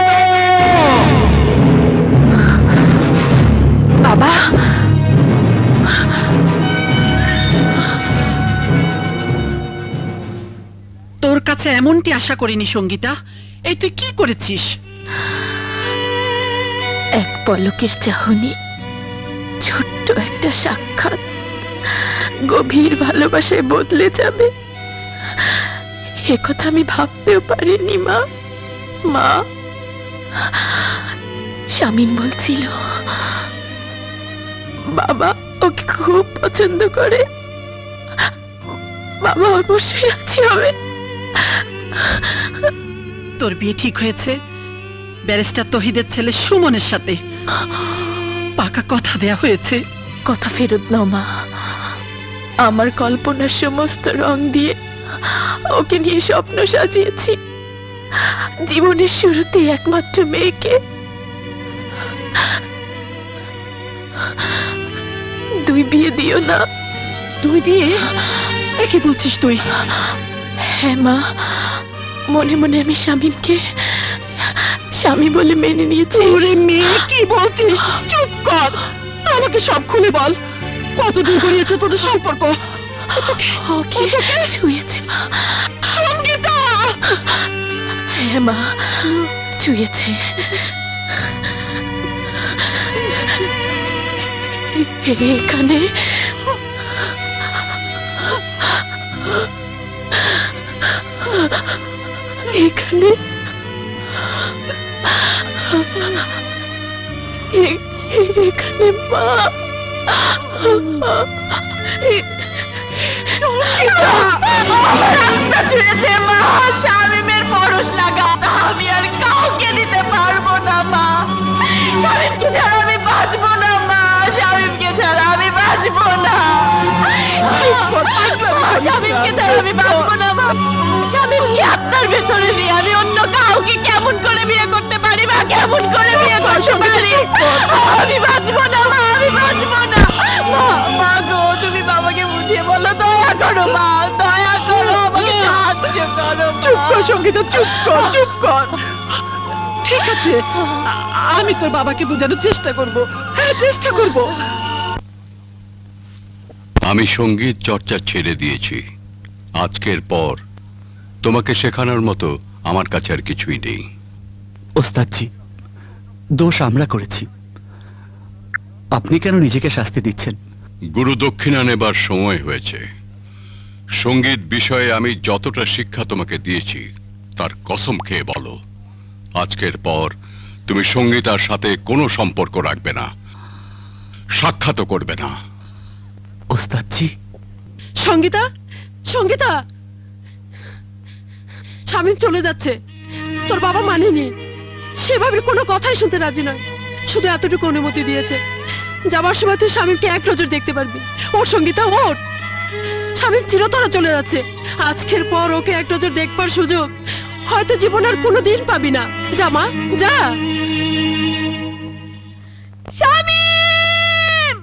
বাবা, তোর কাছে এমনটি আশা করিনি সঙ্গীতা। এই তুই কি করেছিস? এক পলকের চাহনি, ছোট্ট একটা সাক্ষাৎ গভীর ভালোবাসায় বদলে যাবে, এ কথা আমি ভাবতেও পারিনি। মা, শামীম বলছিল বাবা ওকে খুব পছন্দ করে। বাবা অবশ্যই রাজি হবে। তোর বিয়ে ঠিক হয়েছে ব্যারিস্টার তহিদের ছেলে সুমনের সাথে। পাকা কথা দেয়া হয়েছে। কথা ফেরত নাও মা। আমার কল্পনার সমস্ত রং দিয়ে ওকে নিয়ে স্বপ্ন সাজিয়েছি। জীবনের শুরুতে একমাত্র মেয়েকে। দুই বিয়ে দিও না। তুই বিয়ে? কি বলছিস তুই? হ্যাঁ মা, মনে মনে আমি শামীমকে স্বামী বলে মেনে নিয়েছি। ওরে মেয়ে, কি বলছিস? চুপ কর, আমাকে সব খুলে বল। কতদিন গড়িয়েছে তোদের সম্পর্ক? ওকে ছুঁয়েছে মা। সঙ্গীতা! হ্যাঁ মা, ছুঁয়েছে। এখানে এখানে এখানে মা। ছুঁয়েছে মা, শামীমের পরশ লাগা। আমি আর কাউকে দিতে পারবো না মা। শামীমকে ছাড়া আমি বাঁচবো না মা। শামীমকে ছাড়া আমি বাঁচবো না। শামীমকে ছাড়া আমি বাঁচবো না মা। শামীমকে আপনার ভেতরে নিয়ে আমি অন্য কাউকে কেমন করে বিয়ে করতে পারি মা? কেমন করে বিয়ে করতে পারি? আমি বাঁচবো না মা, আমি বাঁচবো না। মা গো, তুমি বাবাকে বুঝিয়ে বলো, দয়া করো মা, দয়া করো, আমাকে সাহায্য করো। চুপ কর সঙ্গীতা, চুপ কর, চুপ কর। ঠিক আছে, আমি তোর বাবাকে বোঝানোর চেষ্টা করব। হ্যাঁ, চেষ্টা করব। আমি সঙ্গীত চর্চা ছেড়ে দিয়েছি। আজকের পর তোমাকে শেখানোর মতো আমার কাছে আর কিছুই নেই। ওস্তাদজি, দোষ আমরা করেছি, আপনি কেন নিজেকে শাস্তি দিচ্ছেন? গুরু দক্ষিণা নেবার সময় হয়েছে। সঙ্গীত বিষয়ে আমি যতটা শিক্ষা তোমাকে দিয়েছি তার কসম খেয়ে বলো, আজকের পর তুমি সঙ্গীতার সাথে কোনো সম্পর্ক রাখবে না, সাক্ষাৎও করবে না। ওস্তাদজি। সঙ্গীতা, সঙ্গীতা, শামীম চলে যাচ্ছে। তোর বাবা মানেনি, সেভাবে কোনো কথাই শুনতে রাজি নয়, শুধু এতটুকু অনুমতি দিয়েছে, যাবার সময় তুই শামীমকে এক নজর দেখতে পারবি। ও সঙ্গীতা, ওঠ। শামীম চিরতরে চলে যাচ্ছে, আজকের পর ওকে এক নজর দেখবার সুযোগ হয়তো জীবন আর কোনোদিন পাবি না। যা মা, যা। শামীম!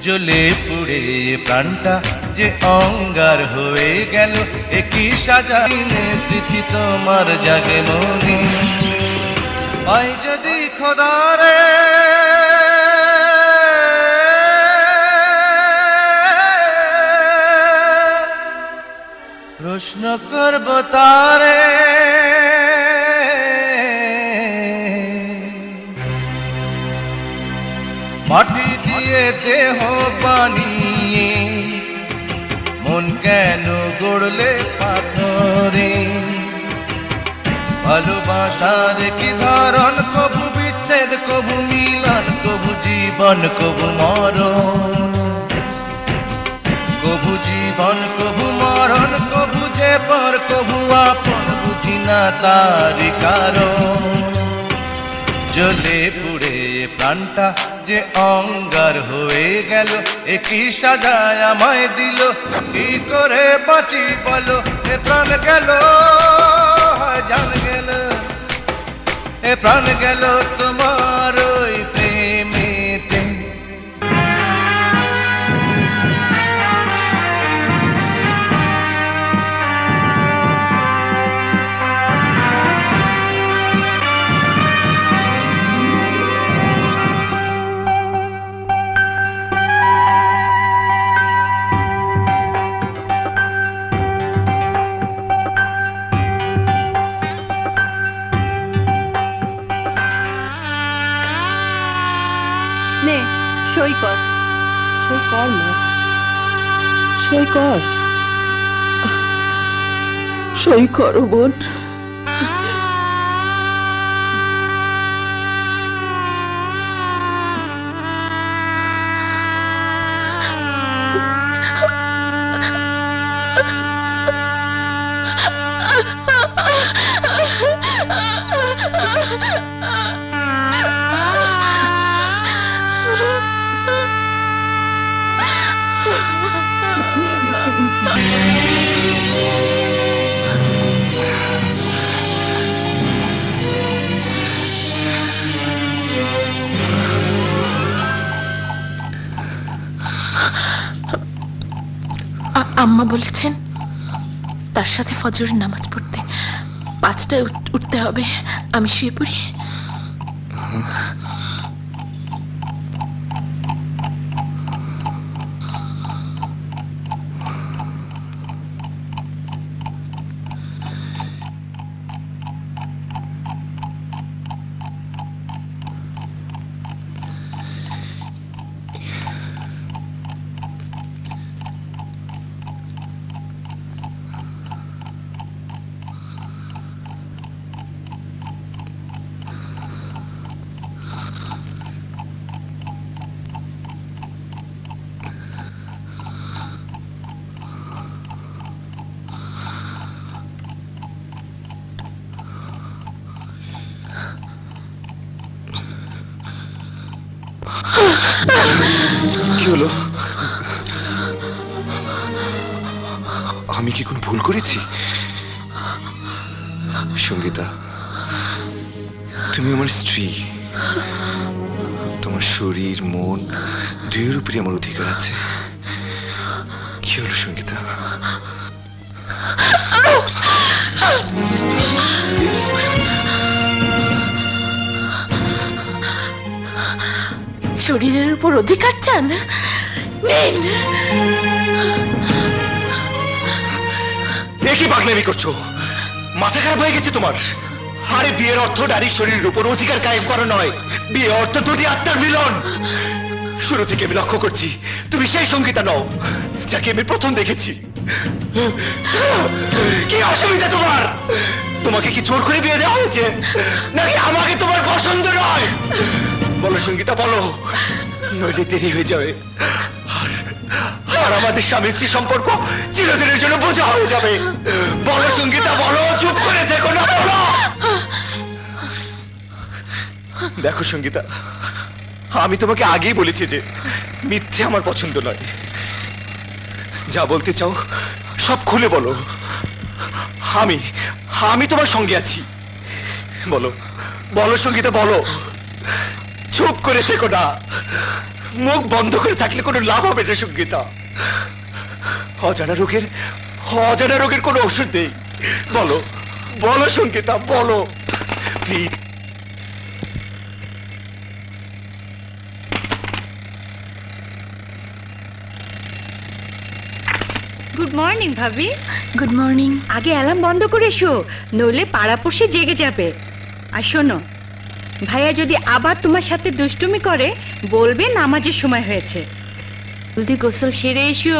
জ্বলে পুড়ে প্রাণটা যে অঙ্গার হয়ে গেল, একই সাজাইনে স্মৃতি তোমার জাগে মনে। হয় যদি খোদারে প্রশ্ন করব তারে, মাটি দিয়ে দেহ বানিয়ে মন কেন গড়লে পাথরে। ভালোবাসার কি ধরন, কবু বিচ্ছেদ, কবু মিলন, কবু জীবন, কবু মরণ। কবু জীবন, কবু মরণ, কবু যে পর, কবু আপন, বুঝি না তারি কারণ। জ্বলে পুড়ে প্রাণটা যে অঙ্গার হয়ে গেল, একই সাজায় আমায় দিল, কি করে বাঁচি বলো। এ প্রাণ গেল, জান গেল, এ প্রাণ গেল তোমার ওই প্রেমেতে। নে, সই কর। সই কর না, সই কর, সই করো বোন। আম্মা বলেছেন তার সাথে ফজরের নামাজ পড়তে 5টায় উঠতে হবে। আমি শুয়ে পড়ি। কি হলো? আমি কি কোনো ভুল করেছি? সঙ্গীতা, তুমি আমার স্ত্রী, তোমার শরীর মন দুইয়ের উপরে আমার অধিকার আছে। কি হলো সঙ্গীতা? শরীরের উপর অধিকার চান? নেন। কি পাগলামি করছো? মাথা খারাপ হয়ে গেছে তোমার? আরে বিয়ের অর্থ নারীর শরীরের উপর অধিকার কায়েম করা নয়, বিয়ে অর্থ দুটি আত্মার মিলন। শুরু থেকে আমি লক্ষ্য করছি তুমি সেই সঙ্গীতা নও যাকে আমি প্রথম দেখেছি। কি অসুবিধা তোমার? তোমাকে কি জোর করে বিয়ে দেওয়া হয়েছে, নাকি আমাকে তোমার পছন্দ নয়? বলো সঙ্গীতা, বলো, নইলে দেরি হয়ে যাবে আর আমাদের স্বামী স্ত্রী সম্পর্ক চিরদিনের জন্য বোঝা হয়ে যাবে। বলো সঙ্গীতা, বলো, চুপ করে থেকো না, বলো। দেখো সঙ্গীতা, আমি তোমাকে আগেই বলেছি যে মিথ্যে আমার পছন্দ নয়। যা বলতে চাও সব খুলে বলো। আমি তোমার সঙ্গে আছি। বলো বলো সঙ্গীতা, বলো। চুপ করে থেকো না, মুখ বন্ধ করে থাকলে কোনো লাভ হবে না সঙ্গীতা। অজানা রোগের কোনো ওষুধ নেই। বলো বলো সঙ্গীতা, বলো প্লিজ। গুড মর্নিং ভাবি। Good morning. আগে অ্যালার্ম বন্ধ করে এসো, নইলে পাড়াপড়শি জেগে যাবে। আর শোনো, ভাইয়া যদি আবার তোমার সাথে দুষ্টুমি করে বলবে নামাজের সময় হয়েছে। জলদি গোসল সেরে এসো।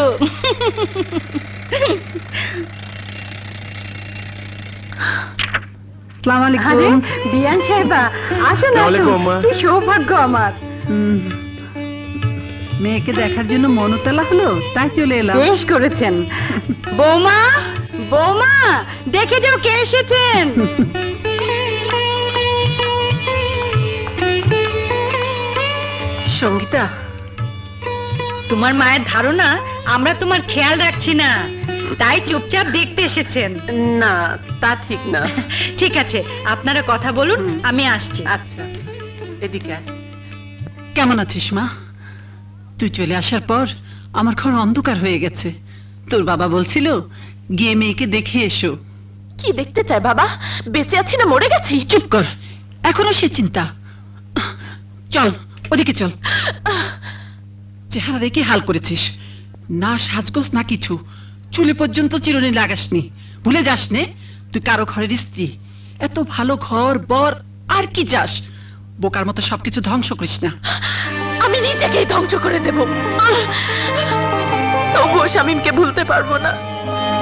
আসসালামু আলাইকুম। বিয়ান সাহেবা, আসুন আসুন, কি সৌভাগ্য আমার। মেয়েকে দেখার জন্য মনতলা হলো, তাই চলে এলাম। বেশ করেছেন। বৌমা, বৌমা, দেখে যাও কে এসেছেন। সঙ্গীতা, তোমার মায়ের ধারণা আমরা তোমার খেয়াল রাখছি না, তাই চুপচাপ দেখতে এসেছেন। না তা ঠিক না। ঠিক আছে, আপনারা কথা বলুন, আমি আসছি। আচ্ছা, এদিকে আয়। কেমন আছিস মা? তুই চলে আসার পর আমার ঘর অন্ধকার হয়ে গেছে। তোর বাবা বলছিল গিয়ে মেয়েকে দেখে এসো। কি দেখতে চায় বাবা? বেঁচে আছি না মরে গেছি? চুপ কর, এখনো সে চিন্তা। চল ওদিকে চল। চেহারা রেখে হাল করেছিস, না সাজগোজ না কিছু, চুলে পর্যন্ত চিরুনি লাগাসনি। ভুলে যাস নে তুই কারো ঘরের স্ত্রী। এত ভালো ঘর বর আর কি যাস? বোকার মতো সবকিছু ধ্বংস করিস না। আমি নিজেকেই ধ্বংস করে দেব, তবুও শামীমকে ভুলতে পারবো না।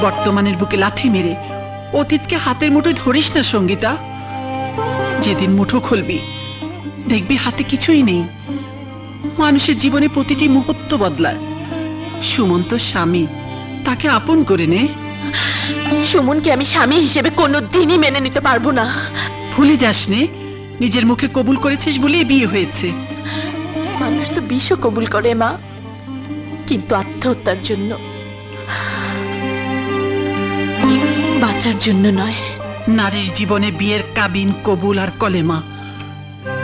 বর্তমানের বুকে লাথি মেরে অতীতকে হাতের মুঠোয় ধরিস না সঙ্গীতা। যেদিন মুঠো খুলবি দেখবি হাতে কিছুই নেই। মানুষের জীবনে প্রতিটি মুহূর্ত বদলায়। সুমন্ত স্বামী, তাকে আপন করে নে। সুমনকে আমি স্বামী হিসেবে কোনোদিনই মেনে নিতে পারবো না। ভুলে যাস নে নিজের মুখে কবুল করেছিস বলেই বিয়ে হয়েছে। মানুষ তো বিষও কবুল করে মা, কিন্তু আত্মহত্যার জন্য, বাঁচার জন্য নয়। নারীর জীবনে বিয়ের কাবিন কবুল আর কলেমা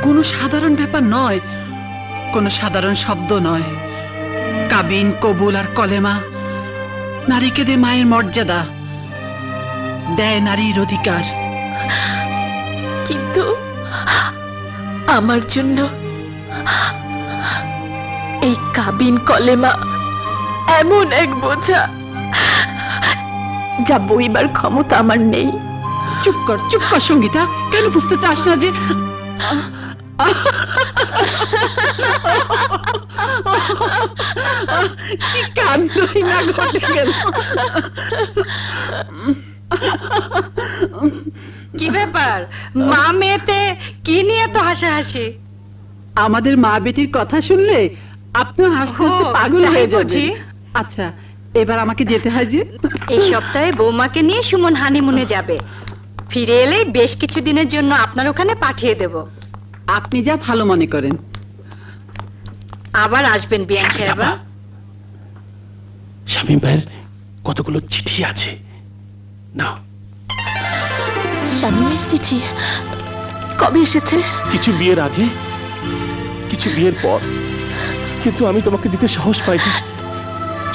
কোনো সাধারণ ব্যাপার নয়, কোনো সাধারণ শব্দ নয়। কাবিন কবুল আর কলেমা নারীকে দে মায়ের মর্যাদা, দেয় নারীর অধিকার। কিন্তু আমার জন্য এই কাবিন কলেমা এমন এক বোঝা যা বইবার ক্ষমতা আমার নেই। চুপ কর সঙ্গীতা, কেন বুঝতে চাস না যে কি কাণ্ডই না ঘটে গেল। কি ব্যাপার, মা মেয়েতে কি নিয়ে তো হাসাহাসি? আমাদের মা বেটির কথা শুনলে আপনি হাসতে হাসতে পাগল হয়ে যাবেন। আচ্ছা, এবার আমাকে যেতে হয় যে। এই সপ্তাহে বৌমাকে নিয়ে সুমন হানিমুনে যাবে। ফিরে এলেই বেশ কিছু দিনের জন্য আপনার ওখানে পাঠিয়ে দেব। আপনি যা ভালো মনে করেন। আবার আসবেন বিয়ান সাহেবা। শামীম ভাইয়ের কতগুলো চিঠি আছে, না শামীমের চিঠি কবে এসেছে? কিছু বিয়ের আগে, কিছু বিয়ের পর, কিন্তু আমি তোমাকে দিতে সাহস পাইনি।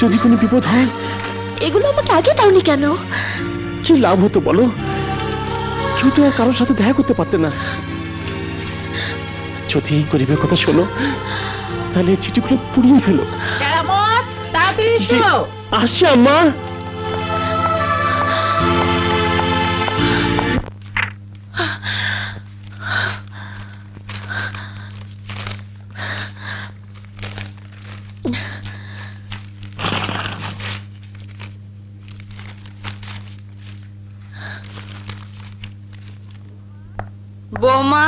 যদি কোনো বিপদ হয়। এগুলো আমাকে আগে দাওনি কেন? কি লাভ হতো বলো? কেউ তো আর কারোর সাথে দেখা করতে পারতে না। যদি এই গরিবের কথা শোনো, তাহলে এই চিঠিগুলো পুড়িয়ে ফেলো। আসি আম্মা। বৌমা,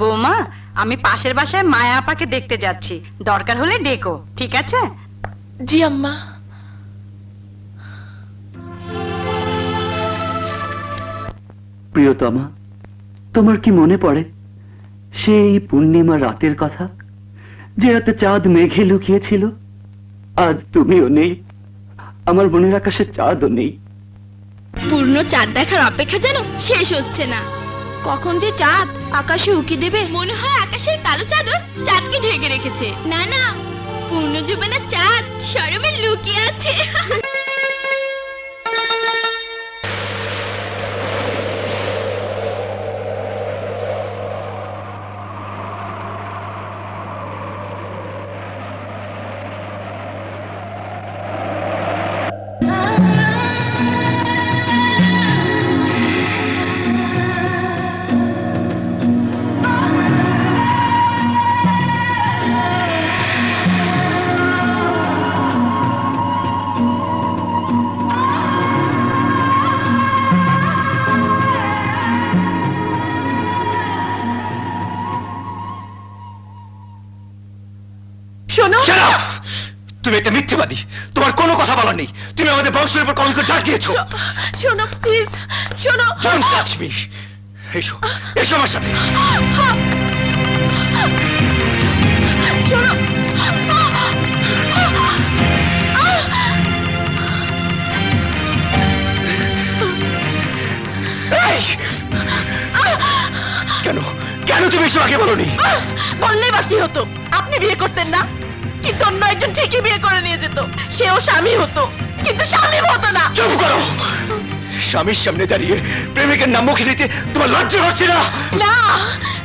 বৌমা, আমি পাশের বাসায় মায়া আপাকে দেখতে যাচ্ছি, দরকার হলে ডেকো, ঠিক আছে? জি আম্মা। প্রিয়তমা, তোমার কি মনে পড়ে সেই পূর্ণিমা রাতের কথা, যে রাতে চাঁদ মেঘে লুকিয়েছিল? আজ তুমিও নেই, আমার মনের আকাশে চাঁদও নেই। পূর্ণ চাঁদ দেখার অপেক্ষা যেন শেষ হচ্ছে না। কখন যে চাঁদ আকাশে উকি দেবে। মনে হয় আকাশের কালো চাদর চাঁদকে ঢেকে রেখেছে। না না, পূর্ণ যৌবনা চাঁদ শরমে লুকিয়ে আছে। শোনো, তুমি একটা মিথ্যেবাদী, তোমার কোনো কথা বলার নেই। তুমি আমাদের বংশের উপর কলঙ্ক ঝাড় দিয়েছো। শোনো প্লিজ, শোনো। Don't touch me. এসো, এসো আমার সাথে। শোনো, এই! কেন কেন তুমি এসব আগে বলোনি? বললেই বা কি হতো? আপনি বিয়ে করতেন না, কিন্তু অন্য একজন ঠিকই বিয়ে করে নিয়ে যেত। সেও স্বামী হতো, কিন্তু স্বামী হতো না। চুপ করো। স্বামীর সামনে দাঁড়িয়ে প্রেমিকের নাম মুখে নিতে তোমার লজ্জা হচ্ছে না? না,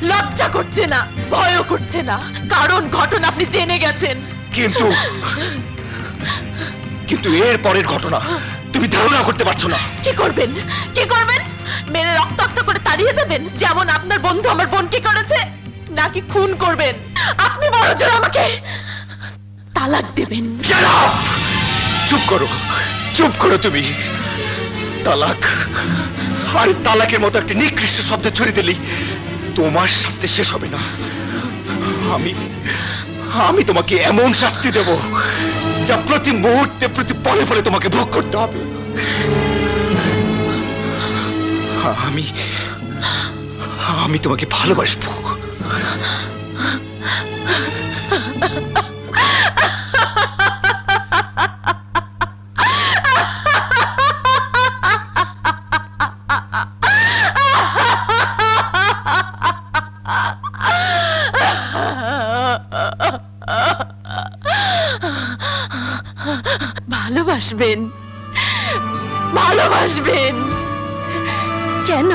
লজ্জা করছে না, ভয়ও করছে না, কারণ ঘটনা আপনি জেনে গেছেন। কিন্তু কিন্তু এর পরের ঘটনা তুমি ধারণা করতে পারছো না। কি করবেন? কি করবেন? মেরে রক্তাক্ত করে তাড়িয়ে দেবেন, যেমন আপনার বন্ধু আমার বোনকে করেছে? নাকি খুন করবেন? আপনি বড় জোর আমাকে তালাক দেবেন। চুপ করো, চুপ করো তুমি। তালাক? আর তালাকের মতো একটা নিকৃষ্ট শব্দ ছড়িয়ে দিলি তোমার শাস্তি শেষ হবে না। আমি তোমাকে এমন শাস্তি দেব যা প্রতি মুহূর্তে প্রতি পলে পলে তোমাকে ভোগ করতে হবে। আমি তোমাকে ভালোবাসবো। ভালোবাসবেন, ভালোবাসবেন কেন?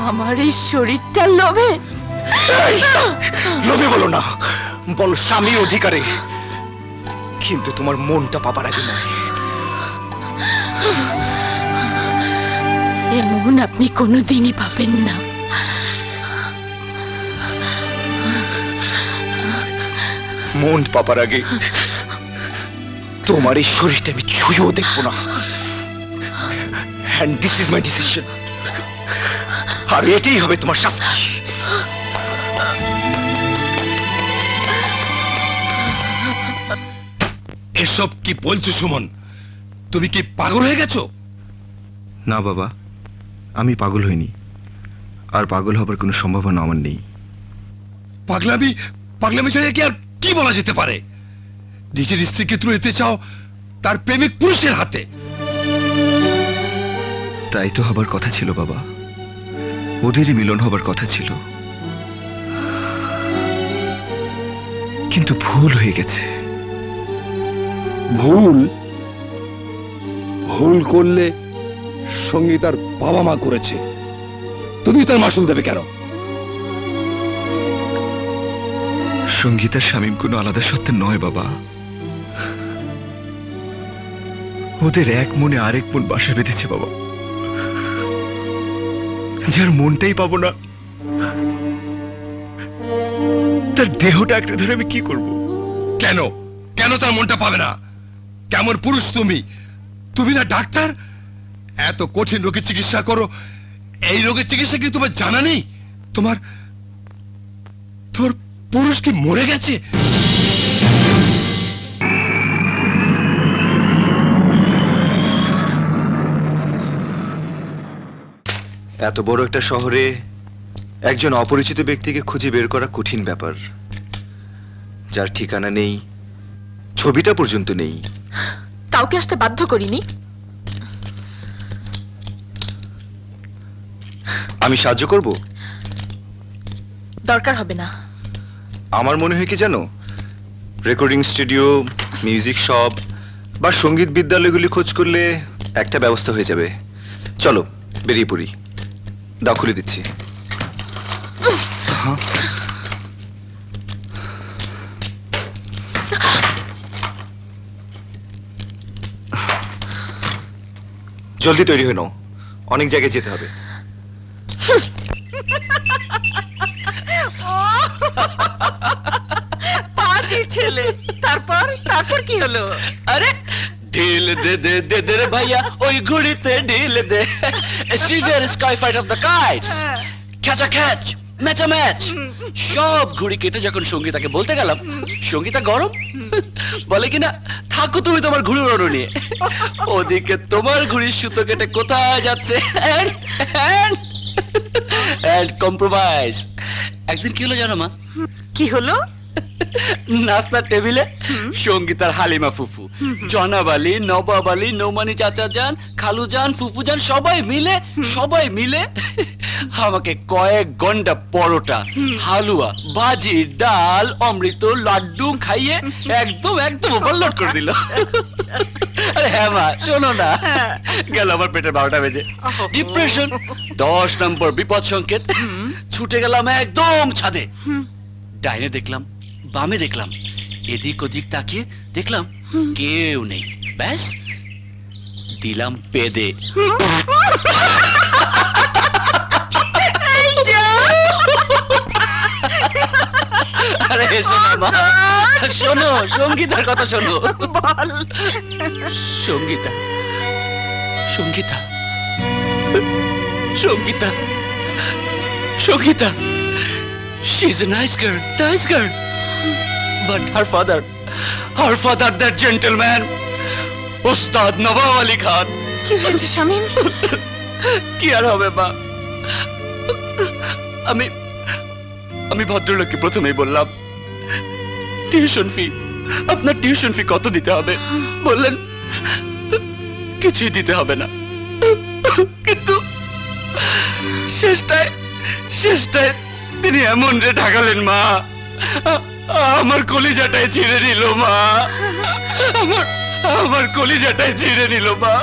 আমার এই শরীরটার লোভে? লোভে বলো না, বলো স্বামী অধিকারে, কিন্তু তোমার মনটা পাবার আগে নয়। এ মন আপনি কোনোদিনই পাবেন না। মন পাবার আগে তোমার এই শরীরটা আমি ছুঁয়েও দেখবো না। And this is my decision. আর এটাই হবে তোমার শাস্তি। এসব কি বলছো সুমন? তুমি কি পাগল হয়ে গেছো? না বাবা, আমি পাগল হইনি, আর পাগল হবার কোনো সম্ভাবনা আমার নেই। পাগলামি ছাড়া কি আর কি বলা যেতে পারে? নিজের স্ত্রীকে তুলে দিতে চাও তার প্রেমিক পুরুষের হাতে। তাই তো হবার কথা ছিল বাবা, ওদেরই মিলন হবার কথা ছিল, কিন্তু ভুল হয়ে গেছে। ভুল ভুল করলে সঙ্গীতার বাবা মা করেছে, তুমি তার মাসুল দেবে কেন? সঙ্গীতার শামীম কোনো আলাদা সত্ত্বে নয় বাবা, ওদের এক মনে আরেক মন বাসা বেঁধেছে বাবা। যার মনটাই পাবো না তার দেহটা একটা ধরে আমি কি করব? কেন কেন তার মনটা পাবে না? কেমন পুরুষ তুমি? তুমি না ডাক্তার? এত কঠিন রোগের চিকিৎসা করো, এই রোগের চিকিৎসা কি তোমার জানা নেই? তোমার তোমার পুরুষ কি মরে গেছে? এত বড় একটা শহরে একজন অপরিচিত ব্যক্তিকে খুঁজে বের করা কঠিন ব্যাপার, যার ঠিকানা নেই, ছবিটা পর্যন্ত নেই। কাউকে আসতে বাধ্য করিনি। আমি সাহায্য করব? দরকার হবে না। আমার মনে হয় কি জানো, রেকর্ডিং স্টুডিও, মিউজিক শপ বা সঙ্গীত বিদ্যালয়গুলি খোঁজ করলে একটা ব্যবস্থা হয়ে যাবে। চলো বেরিয়ে পড়ি। দাও খুলে দিচ্ছি। জলদি তৈরি হয়ে নাও, অনেক জায়গায় যেতে হবে। পাজি ছেলে। তারপর তারপর কি হলো? আরে ঢিল দে দে দে দে রে ভাইয়া, ওই ঘুড়িতে ঢিল দে। Severe sky fight of the kites, ক্যাচা ক্যাচ, ম্যাচা ম্যাচ। সব ঘুড়ি কেটে যখন সঙ্গীতাকে বলতে গেলাম, সঙ্গীতা গরম বলে কিনা থাকো তুমি তোমার ঘুড়ি ওড়ানো নিয়ে। ওদিকে তোমার ঘুড়ির সুতো কেটে কোথায় যাচ্ছে? কম্প্রোমাইজ। একদিন কি হলো জানো মা? কি হলো? নাস্তার টেবিলে সঙ্গীতার হালিমা ফুফু, জনাব আলী, নবাব আলী, নৌমানি চাচা যান, খালু যান, ফুফু যান, সবাই মিলে আমাকে কয়েক ঘন্টা পরোটা, হালুয়া, ভাজি, ডাল, অমৃত, লাড্ডু খাইয়ে একদম ওভারলোড করে দিল। আরে হ্যাঁ মা, শোনো না, গেল আমার পেটের 12টা বেজে। ডিপ্রেশন 10 নম্বর বিপদ সংকেত। ছুটে গেলাম একদম ছাদে। ডাইনে দেখলাম, বামে দেখলাম, এদিক ওদিক তাকিয়ে দেখলাম কেউ নেই। ব্যাস দিলাম পেদে। আরে শোনো মা, শোনো সঙ্গীতার কথা শোনো। Sangeeta Sangeeta Sangeeta Sangeeta She's a nice girl. But her father, that gentleman, Ustad Nawab Ali Khan. কি হয়েছে শামীম? কি আর হবে মা? আমি ভদ্রলোককে প্রথমেই বললাম, আপনার টিউশন ফি কত দিতে হবে? বললেন কিছুই দিতে হবে না। কিন্তু শেষটায় তিনি এমন রে ঢাকালেন মা, আমার কলিজাটাই ছিঁড়ে নিল মা। আমার কলিজাটাই ছিঁড়ে নিল মা,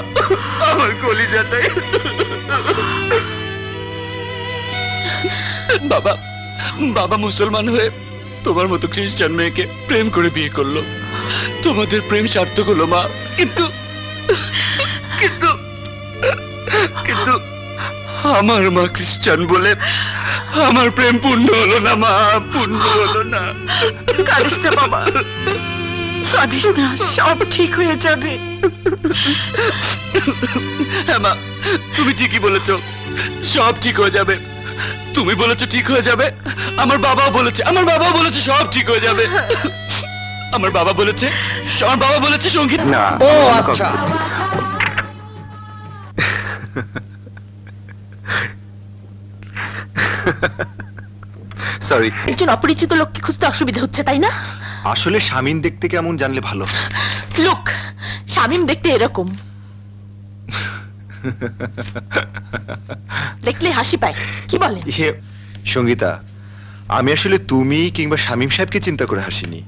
আমার কলিজাটাই। বাবা মুসলমান হয়ে তোমার মতো খ্রিস্টান মেয়েকে প্রেম করে বিয়ে করলো। তোমাদের প্রেম সার্থক হলো মা। কিন্তু কিন্তু কিন্তু আমার মা খ্রিস্টান বলে আমার প্রেম পূর্ণ হলো না মা, পূর্ণ হলো না। কাঁদিস না বাবা, কাঁদিস না, সব ঠিক হয়ে যাবে। হ্যাঁ মা, তুমি ঠিকই বলেছো, সব ঠিক হয়ে যাবে। তুমি বলেছো ঠিক হয়ে যাবে, আমার বাবাও বলেছে সব ঠিক হয়ে যাবে। আমার বাবা বলেছে সঙ্গীত না। ও আচ্ছা। সরি। একজন অপরিচিত লোককে খুঁজতে অসুবিধা হচ্ছে তাই না? আসলে শামিন দেখতে কেমন জানলে ভালো। লুক, শামিম দেখতে এরকম, দেখলে হাসি পায়। কি বলেন? সঙ্গীতা, আমি আসলে তুমি কিংবা শামিম সাহেবকে চিন্তা করে হাসিনি,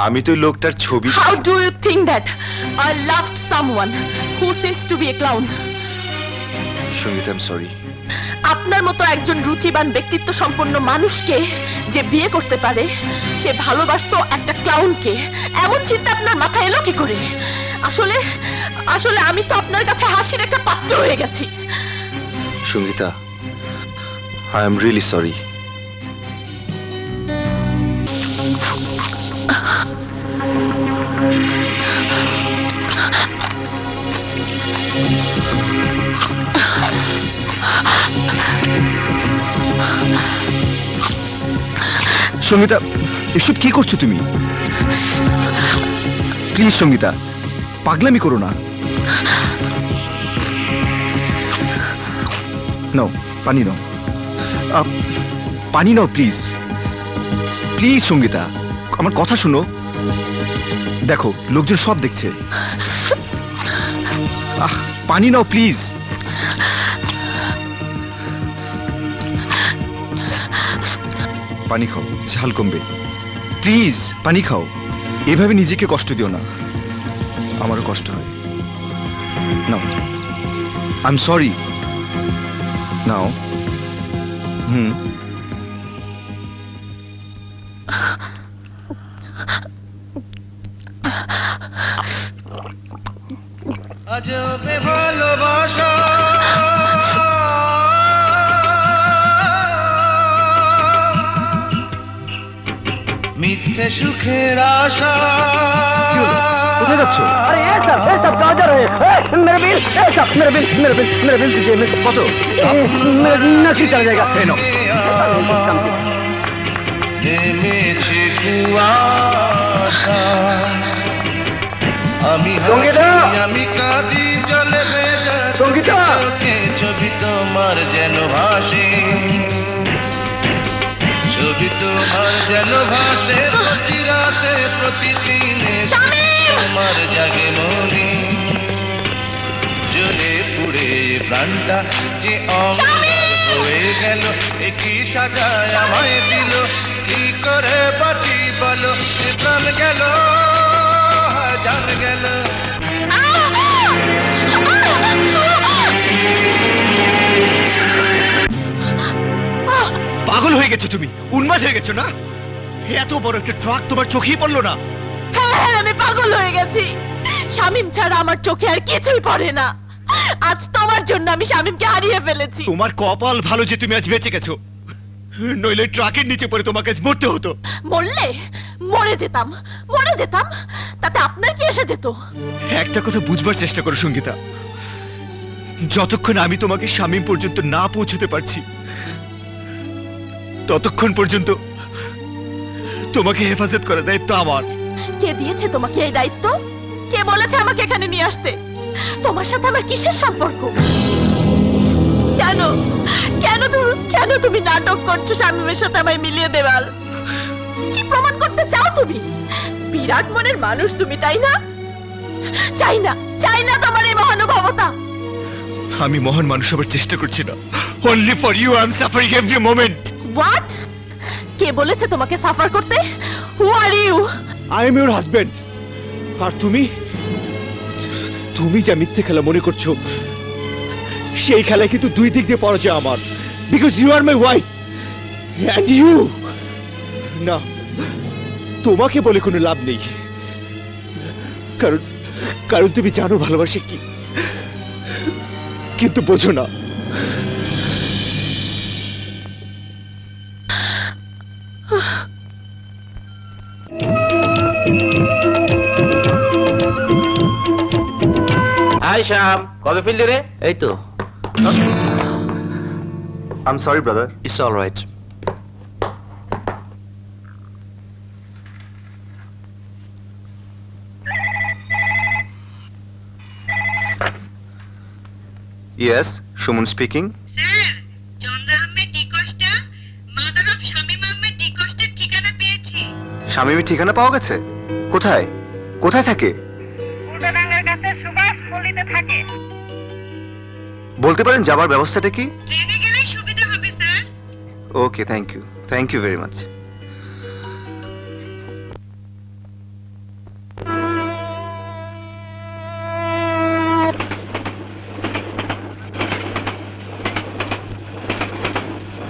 আমি তো ওই লোকটার ছবি। How do you think that I loved someone who seems to be a clown? Sangeeta, I am sorry. আপনার মতো একজন রুচিবান ব্যক্তিত্ব সম্পন্ন মানুষকে যে বিয়ে করতে পারে, সে ভালোবাসতো একটা ক্লাউনকে, এমন চিন্তা আপনার মাথায় এলো কি করে? আসলে আসলে আমি তো আপনার কাছে হাসির একটা পাত্র হয়ে গেছি। Sangeeta, I am really sorry. Sangeeta, এসব কি করছো তুমি? প্লিজ সঙ্গীতা, পাগলামি করো না। নাও পানি নাও, পানি নাও প্লিজ। প্লিজ সঙ্গীতা, আমার কথা শোনো। দেখো লোকজন সব দেখছে। পানি নাও প্লিজ। পানি খাও, ঝাল কমবে। প্লিজ পানি খাও, এভাবে নিজেকে কষ্ট দিও না, আমারও কষ্ট হয়। নাও, আই এম সরি। নাও। আজবে ভালোবাসা মিথ্যে সুখের আশা। কোথায় যাচ্ছ? अरे ये सब कहाँ जा रहे हैं? मेरा बिल, मेरा बिल दीजिए। কত? नक्की चल जाएगा। নেমেছে কুয়াশা, আমি আমি কাঁদি জলে ভেজা চোখে, ছবি তোমার যেন ভাসে, ছবি তোমার যেন ভাসে, প্রতি রাতে প্রতিদিনে তোমার জাগে মনে, জ্বলে পুড়ে প্রাণটা যে অমর হয়ে গেল, একই সাজায় আমায় দিল, কি করে বাঁচি বলো, প্রাণ গেল জান গেল। পাগল হয়ে গেছো তুমি, উন্মাদ হয়ে গেছো না? এত বড় একটা ট্রাক তোমার চোখেই পড়লো না? হ্যাঁ, আমি পাগল হয়ে গেছি। শামিম ছাড়া আমার চোখে আর কিছুই পড়ে না। আজ তোমার জন্য আমি শামিমকে হারিয়ে ফেলেছি। তোমার কপাল ভালো যে তুমি আজ বেঁচে গেছো, নইলে ট্রাকের নিচে পড়ে তোমাকে আজ মরতে হতো। মরলে মরে যেতাম, তাতে আপনার কি এসে যেত? একটা কথা বুঝবার চেষ্টা করো সঙ্গীতা, যতক্ষণ আমি তোমাকে শামিম পর্যন্ত না পৌঁছতে পারছি, ততক্ষণ পর্যন্ত তোমাকে হেফাজত করার দায়িত্ব আমার। কে দিয়েছে তোমাকে এই দায়িত্ব? কে বলেছে আমাকে এখানে নিয়ে আসতে? তোমার সাথে আমার কিসের সম্পর্ক? কেন কেন তুমি নাটক করছো শামিমের সাথে আমায় মিলিয়ে দেবার? কি প্রমাণ করতে চাও তুমি? বিরাট মনের মানুষ তুমি, তাই না? চাই না তোমার এই মহানুভবতা। আমি মহান মানুষ হবার চেষ্টা করছি না। Only for you I am suffering every moment. What? কে বলেছে তোমাকে সাফার করতে? Who are you? I am your husband. আর তুমি যা মিথ্যে খেলা মনে করছো, সেই খেলায় কিন্তু দুই দিক দিয়ে পরাজয় আমার। Because you are my wife and you, না, তোমাকে বলে কোনো লাভ নেই, কারণ তুমি জানো ভালোবাসা কি, কিন্তু বোঝো না। হাই শ্যাম, কবে ফিরলি রে? এই তো। I'm sorry brother. It's all right. Yes, Shumun speaking. Sir, Chandra Ahmed D'Costa, mother of Shamim Ahmed ডিকোস্টের ঠিকানা পেয়েছি। শামীমের ঠিকানা পাওয়া গেছে? কোথায় কোথায় থাকে? উল্টাডাঙ্গার কাছে সুভাষ পল্লীতে থাকে। বলতে পারেন যাবার ব্যবস্থাটা কি? ট্রেনে গেলেই সুবিধা হবে sir. Okay, thank you very much.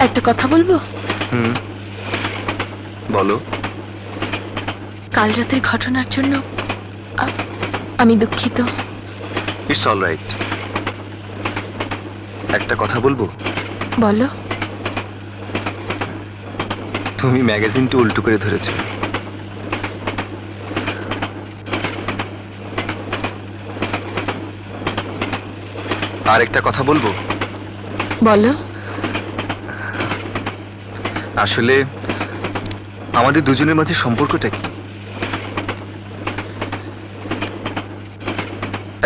একটা কথা বলবো? বলো। কাল রাতের ঘটনার জন্য আমি দুঃখিত। It's all right. একটা কথা বলবো? বলো। তুমি ম্যাগাজিনটা উল্টো করে ধরেছো। আর একটা কথা বলবো? বলো। আসলে আমাদের দুজনের মাঝে সম্পর্কটা কি?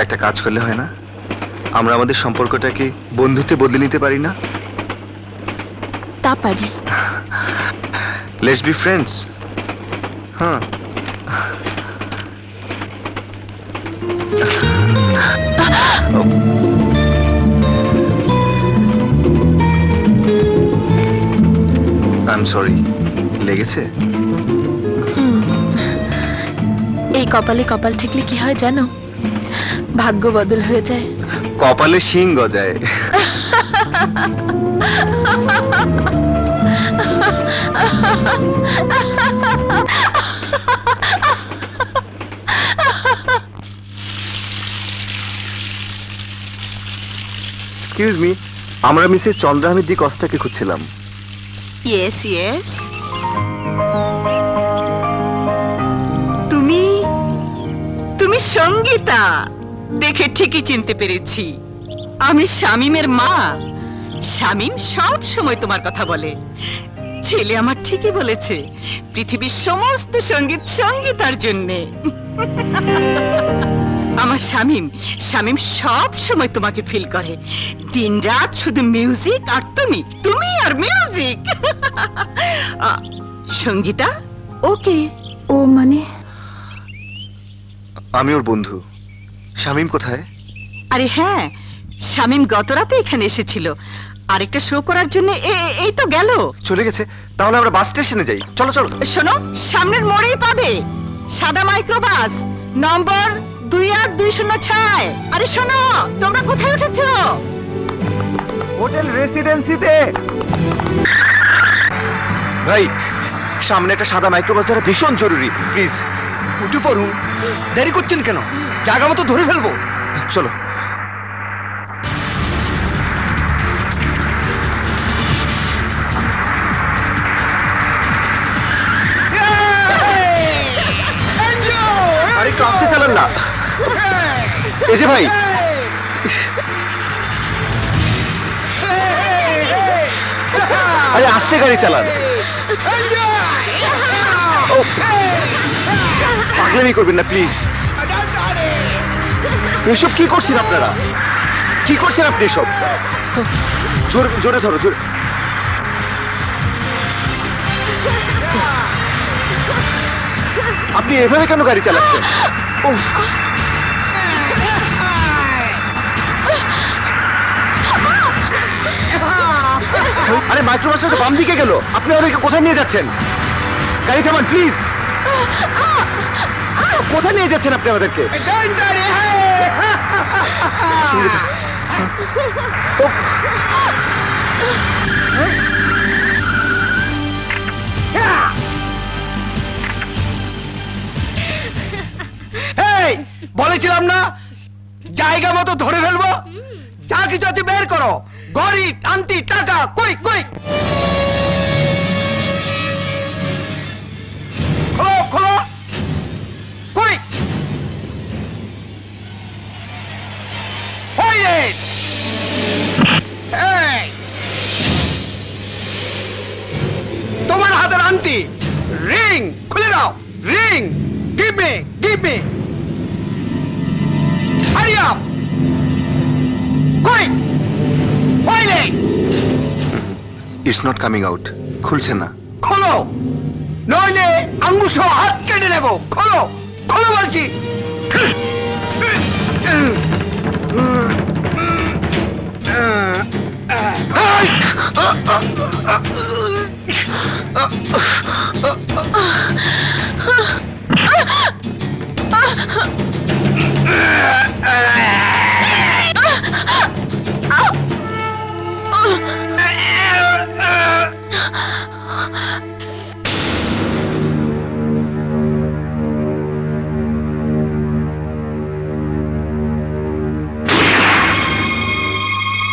একটা কাজ করলে হয় না? আমরা আমাদের সম্পর্কটাকে বন্ধুত্বে বদলে নিতে পারি না? তা পারি। Let's be friends. হ্যাঁ। I am sorry. লেগেছে? এই কপালে কপাল ঠেকলে কি হয় জানো? ভাগ্য বদল হয়ে যায়। কপালে শিং গজায়। এক্সকিউজ মি, আমরা মিসেস চন্দ্রাহামিদ দি কস্তাকে খুঁজছিলাম। Yes yes. তুমি তুমি সঙ্গীতা, দেখে ঠিকই চিনতে পেরেছি। আমি শামীমের মা। শামীম সব সময় তোমার কথা বলে। ছেলে আমার ঠিকই বলেছে, পৃথিবীর সমস্ত সঙ্গীত সঙ্গীতার জন্যে। আমার শামীম সব সময় তোমাকে ফিল করে। দিনরাত শুধু মিউজিক আর তুমি আর মিউজিক। সঙ্গীতা ওকে। ও মানে? আমি ওর বন্ধু। শামীম কোথায়? আরে হ্যাঁ, শামীম গত রাতে এখানে এসেছিল আরেকটা শো করার জন্য। এই তো গেল। চলে গেছে? তাহলে আমরা বাস স্টেশনে যাই। চলো চলো। শোনো, সামনের মোড়েই পাবে সাদা মাইক্রোবাস, নম্বর 28206। আরে শোনো, তোমরা কোথায় উঠেছো? হোটেল রেসিডেন্সিতে। ভাই, সামনে একটা সাদা মাইক্রোবাস ধরা ভীষণ জরুরি, প্লিজ উঠে পড়ুন। দেরি করছেন কেন? জায়গা মতো ধরে ফেলবো। চলো। আরে একটু আস্তে চালান না। এই যে ভাই, আরে আস্তে গাড়ি চালান। পাগলামি করবেন না প্লিজ। এসব কি করছেন আপনারা? কি করছেন আপনি এসব? জোরে ধরো, জোরে। আপনি এভাবে কেন গাড়ি চালাচ্ছেন? আরে মাইক্রোবাসটা তো বাম দিকে গেল। আপনি ওদেরকে কোথায় নিয়ে যাচ্ছেন? গাড়ি থামান প্লিজ। কোথায় নিয়ে যাচ্ছেন আপনি আমাদেরকে? বলেছিলাম না জায়গা মতো ধরে ফেলবো। যা কিছু আছে বের করো। গড়ি, টান্তি, টাকা, কুইক কুইক। খোলো খোলো, কুইক। তোমার হাতের আন্টি রিং খুলে দাও। Ring, give me, give me. Hurry up! Quick! Toilet! It's not coming out. খুলছে না। খোলো। নইলে আঙ্গুল সহ হাত কেটে নেব। খোলো, খোলো বলছি।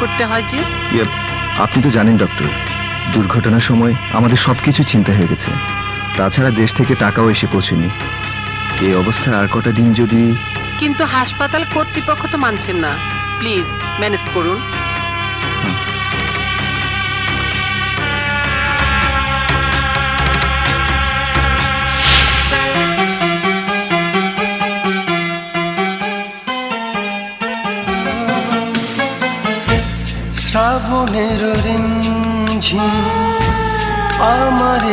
করতে হয় যে আপনি তো জানেন ডক্টর, দুর্ঘটনার সময় আমাদের সবকিছু চিন্তা হয়ে গেছে। তাছাড়া দেশ থেকে টাকাও এসে পৌঁছেনি। এই অবস্থায় আর কটা দিন যদি... কিন্তু হাসপাতাল কর্তৃপক্ষ তো মানছেন না। প্লিজ ম্যানেজ করুন। শ্রাবণের রিমঝিম আমার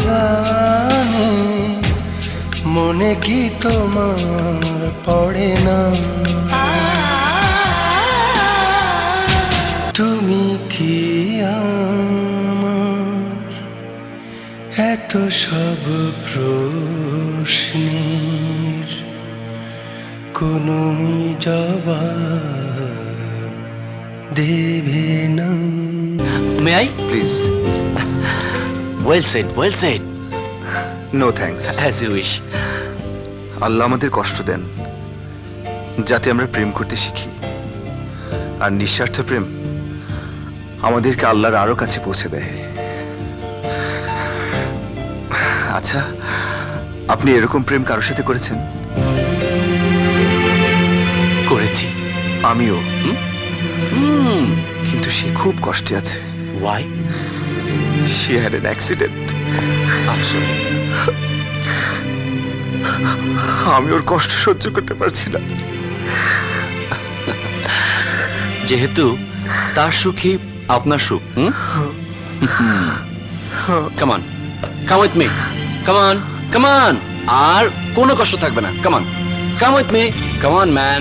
গানে, মনে কি তোমার পড়ে না? তুমি কি আমার এত সব প্রশ্নের কোনো জবাব দেবে না? May I please? Well said, well said. No thanks. As you wish. Allah আমাদের কষ্ট দেন যাতে আমরা প্রেম করতে শিখি, আর নিঃস্বার্থ প্রেম আমাদেরকে আল্লাহর আরো কাছে পৌঁছে দেয়। আচ্ছা, আপনি এরকম প্রেম কারোর সাথে করেছেন? করেছি। আমিও। কিন্তু সে খুব কষ্টে আছে। Y? She had an accident. আমি ওর কষ্ট সহ্য করতে পারছি না। যেহেতু তার সুখী আপনার সুখ। Come on, come with me. Come on, come on. আর কোনো কষ্ট থাকবে না। Come on, come with me. Come on, man.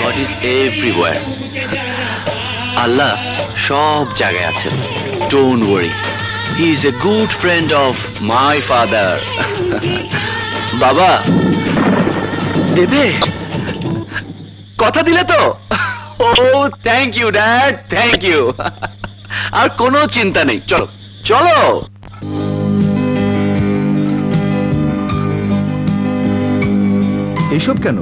God is everywhere. আল্লাহ সব জায়গায় আছেন। Don't worry. He is a good friend of my father. বাবা, দেবে? কথা দিলে তো? Oh, thank you, Dad. Thank you. আর কোনো চিন্তা নেই। চলো, চলো। এইসব কেন?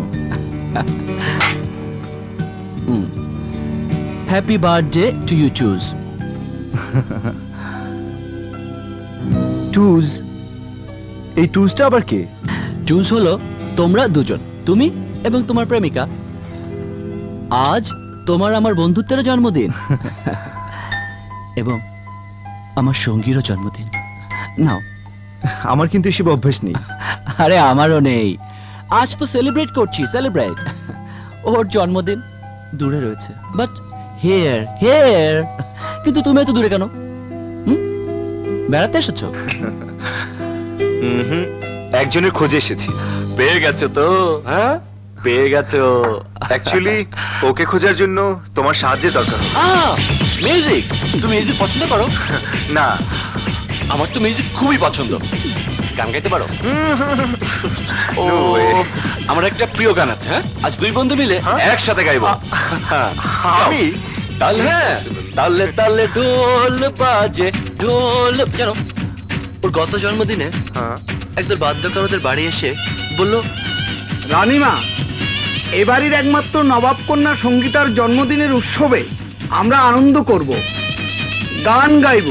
হ্যাপি বার্থডে টু ইউ চুজ। টুজ? এই টুজটা আবার কে? চুজ হলো তোমরা দুজন, তুমি এবং তোমার প্রেমিকা। আজ তোমার আমার বন্ধুত্বেরও জন্মদিন এবং আমার সঙ্গীরও জন্মদিন। নাও। আমার কিন্তু এসব অভ্যাস নেই। আরে আমারও নেই। আজ তো সেলিব্রেট করছি, সেলিব্রেট। ওর জন্মদিন দূরে রয়েছে, বাট হিয়ার হিয়ার। কিন্তু তুমি এত দূরে কেন? বেড়াতে এসেছো? একজনের খোঁজে এসেছি। পেয়ে গেছো তো? হ্যাঁ, পেয়ে গেছো। অ্যাকচুয়ালি ওকে খোঁজার জন্য তোমার সাহায্যের দরকার। মিউজিক? তুমি মিউজিক পছন্দ করো? না, আমার তো মিউজিক খুবই পছন্দ। গান গাইতে পারো? ও, আমার একটা প্রিয় গান আছে। হ্যাঁ, আজ দুই বন্ধু মিলে একসাথে গাইবো। আমি? তাহলে হ্যাঁ, তালে তালে ঢোল বাজে, ঢোল। জানো, ওর গত জন্মদিনে একদল বাদ্যকারদের বাড়ি এসে বললো, রানীমা, এবারের একমাত্র নবাব কন্যা সঙ্গীতার জন্মদিনের উৎসবে আমরা আনন্দ করব, গান গাইব,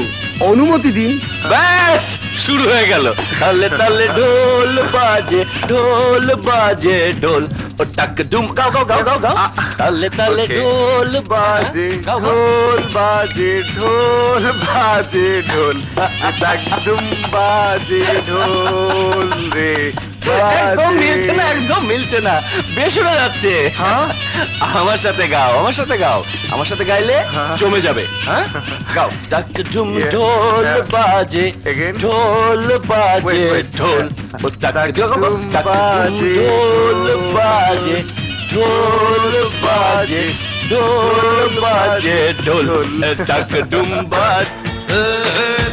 অনুমতি দিন। ব্যাস শুরু হয়ে গেল। তালে তালে ঢোল বাজে, ঢোল বাজে, ঢোল। ও টাক ডুম, গাও গাও গাও গাও গাও। তালে তালে ঢোল বাজে, ঢোল বাজে, ঢোল বাজে, ঢোল টাক ডুম বাজে, ঢোল রে একদম মিলছে না, একদম মিলছে না, বেশ শোনা যাচ্ছে। হ্যাঁ, আমার সাথে গাও, আমার সাথে গাও, আমার সাথে গাইলে জমে যাবে। হ্যাঁ, গাও। তাক ঝুম ঢোল বাজে, ঢোল বাজে, ঢোল। ও তাক ঝুম বাজে, ঢোল বাজে, ঢোল বাজে, ঢোল বাজে, ঢোল। তাক ঝুম বাজ,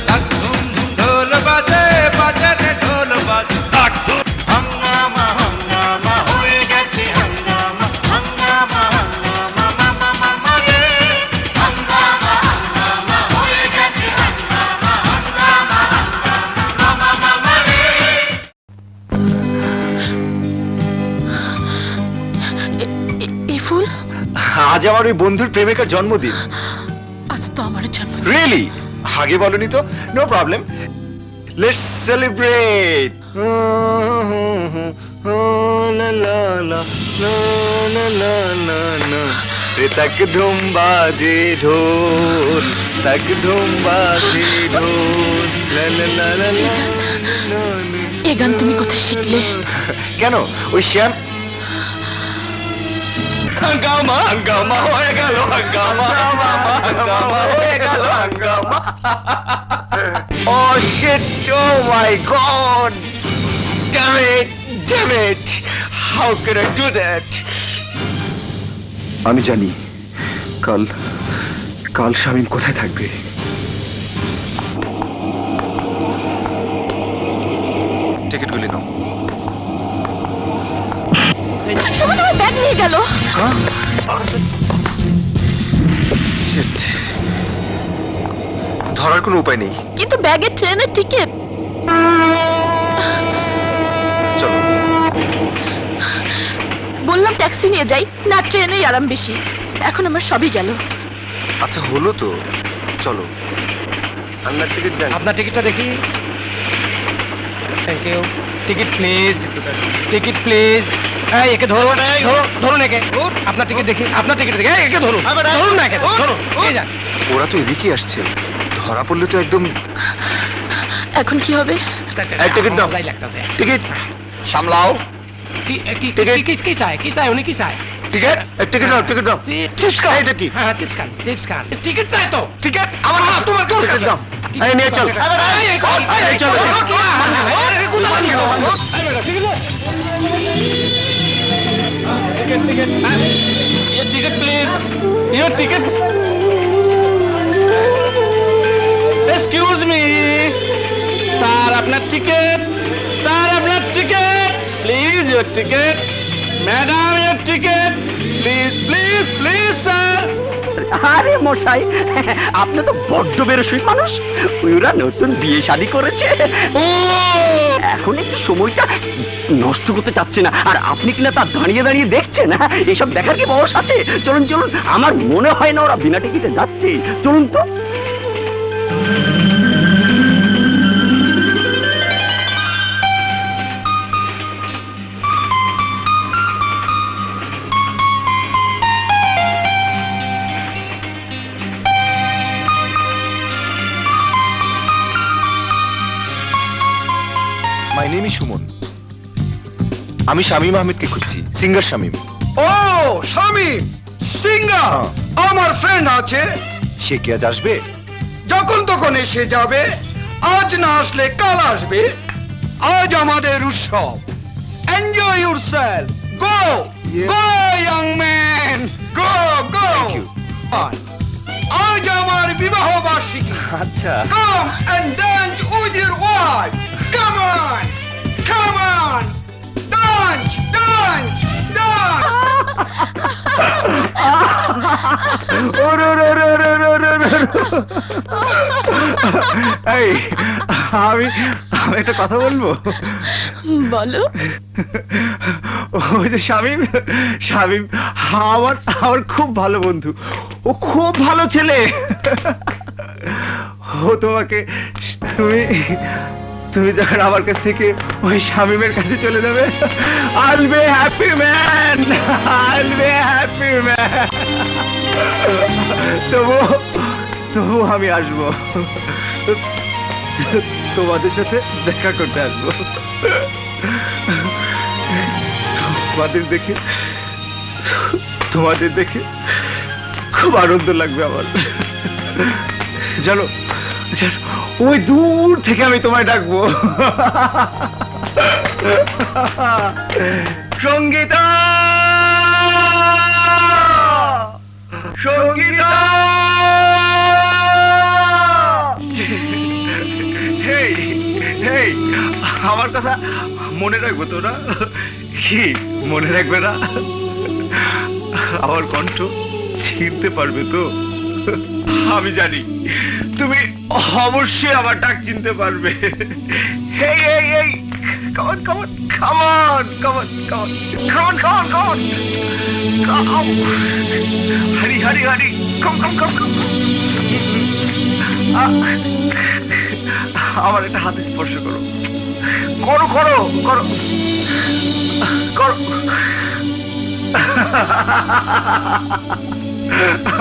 তাক ধুম ধুম ঢোল বাজে, বাজে রে ঢোল বাজে, তাক ধুম। হাঙ্গামা হাঙ্গামা হয়ে গেছে, হাঙ্গামা হাঙ্গামা হাঙ্গামা মামা মামা রে, হাঙ্গামা হাঙ্গামা হয়ে গেছে, হাঙ্গামা হাঙ্গামা হাঙ্গামা মামা মামা রে। এই ফুল আজ আমার ওই বন্ধুর প্রেমিকার জন্মদিন। আজ তো আমার জন্ম। রিয়েলি? আগে বলনি তো। No problem, let's celebrate. তাক ধুম বাজে ঢোল, তাক ধুম বাজে ঢোল, লা লা লা লা লা। এই গান তুমি কোথায় শিখলে? কেন, ওই শ্যাম। হাঙ্গামা হাঙ্গামা হয়ে গেল, হাঙ্গামা হাঙ্গামা হয়ে গেল, হাঙ্গামা। Oh shit, oh my god, damn it, damn it, how could I do that? আমি জানি কাল কাল শামীম কোথায় থাকবে। টিকিটগুলি নাও। শামীম আমার ব্যাগ নিয়ে গেল। Shit, ধরার কোনো উপায় নেই। কিন্তু ব্যাগে ট্রেনের টিকিট। চলো। বললাম ট্যাক্সি নিয়ে যাই, না ট্রেনেই আরাম বেশি। এখন আমার সবই গেল। আচ্ছা হলো তো, চলো। আপনার টিকিট দেন। আপনার টিকিটটা দেখি। Thank you. Ticket please, ticket please. এই একে ধরুন, ধরুন একে। আপনার টিকিট দেখি, আপনার টিকিট দেখি। একে ধরুন, ধরুন না একে, ধরুন। এই যান। ওরা তো এদিকেই আসছে, ধরা পড়লে তো একদম। এখন কি হবে? টিকিট দাও, টিকিট সামলাও। কি কি কি কি চাই, কি চাই, উনি কি চাই? টিকিট, টিকিট দাও, টিকিট দাও। চিপস খাও, এটা কি? হ্যাঁ চিপস খান, চিপস খান। টিকিট চাই তো। টিকিট আমার হাত, তোমার কোন কাছে দাও। এই নিয়ে চল, এই চল। Ticket please, your ticket. Excuse me sir, আপনার টিকিট। স্যার আপনার ticket please, your ticket. Madam your ticket please, please please sir. আরে মশাই, আপনি তো বড্ড বেরসই মানুষ। ওরা নতুন বিয়ে শাদী করেছে, এখন একটু সময়টা নষ্ট করতে চাচ্ছে না। আর আপনি কিনা তা দাঁড়িয়ে দাঁড়িয়ে দেখছেন। এইসব দেখার কি বয়স আছে? চলুন চলুন, আমার মনে হয় না ওরা বিনা টিকিটে যাচ্ছে। চলুন তো। My name is Suman. আমি শামীম আহমেদকে খুঁজছি, সিঙ্গার শামীম। ও শামীম সিঙ্গার, আমার ফ্রেন্ড আছে। সে কি আজ আসবে? যখন তখন এসে যাবে, আজ না আসলে কাল আসবে। আজ আমাদের উৎসব। Enjoy yourself. Go go young man, go go. আজ আমার বিবাহ বার্ষিকী। আচ্ছা, come and dance with your wife. Come on, come on, dance dance dance. এই আমি একটা কথা বলবো। বলো। ওই যে শামীম, শামীম আমার খুব ভালো বন্ধু। ও খুব ভালো ছেলে। ও তোমাকে, তুমি যখন আমার কাছ থেকে ওই শামীমের কাছে চলে যাবে, I'll be happy man, I'll be happy man। তবু আমি আসবো, তোমাদের সাথে দেখা করতে আসবো। তোমাদের দেখে খুব আনন্দ লাগবে আমার। জানো, ওই দূর থেকে আমি তোমায় ডাকবো, সঙ্গীতা, সঙ্গীতা। আমার কথা মনে রাখবো তোরা? কি মনে রাখবে না? আমার কণ্ঠ চিনতে পারবে তো? আমি জানি তুমি অবশ্যই আমার ডাক চিনতে পারবে। হেই হেই হেই, come on, come on, come on, come on, come on, come on, come on, come on, come. Hurry, hurry, hurry, come, come, come, come. আমার একটা হাতে স্পর্শ করো, করো, করো, করো, করো।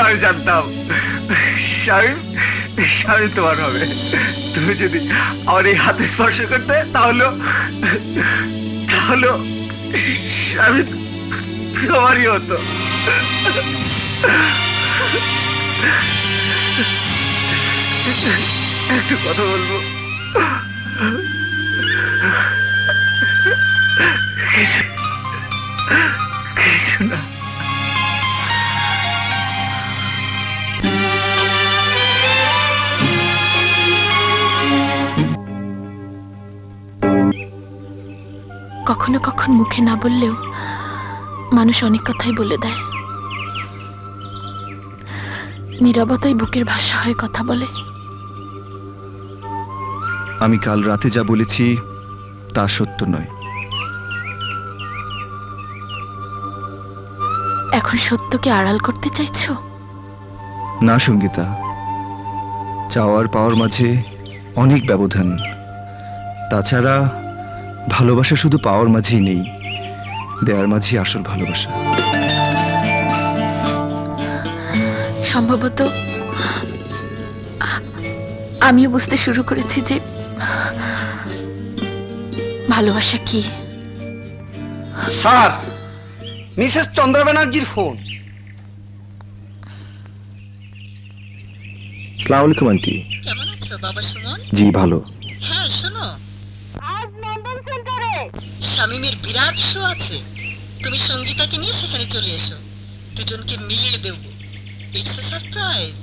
আমি জানতাম স্বামী তোমার হবে। তুমি যদি আমার এই হাতে স্পর্শ করতে তাহলে স্বামী তোমারই হতো। একটু কথা বলবো? কিছু না। কখনো কখনো মুখে না বললেও মানুষ অনেক কথাই বলে দেয়। নীরবতাই বুকের ভাষা হয়ে কথা বলে। আমি কাল রাতে যা বলেছি তা সত্য নয়। এখন সত্যকে আড়াল করতে চাইছো? না সঙ্গীতা, চাওয়ার পাওয়ার মাঝে অনেক ব্যবধান। তাছাড়া ভালোবাসা শুধু পাওয়ার মাঝেই নেই, দেওয়ার মাঝেই আসল ভালোবাসা। সম্ভবত আমিও বুঝতে শুরু করেছি যে ভালোবাসা কি। স্যার, মিসেস চন্দ্র ব্যানার্জির ফোন। আসসালামু আলাইকুম আন্টি। কেমন আছো বাবা সুমন? জি ভালো। হ্যাঁ শোনো, আজ নন্দন সেন্টারে শামীমের বিরাট শো আছে। তুমি সঙ্গীতাকে নিয়ে সেখানে চলে এসো, দুজনকে মিলিয়ে দেব। It's a surprise.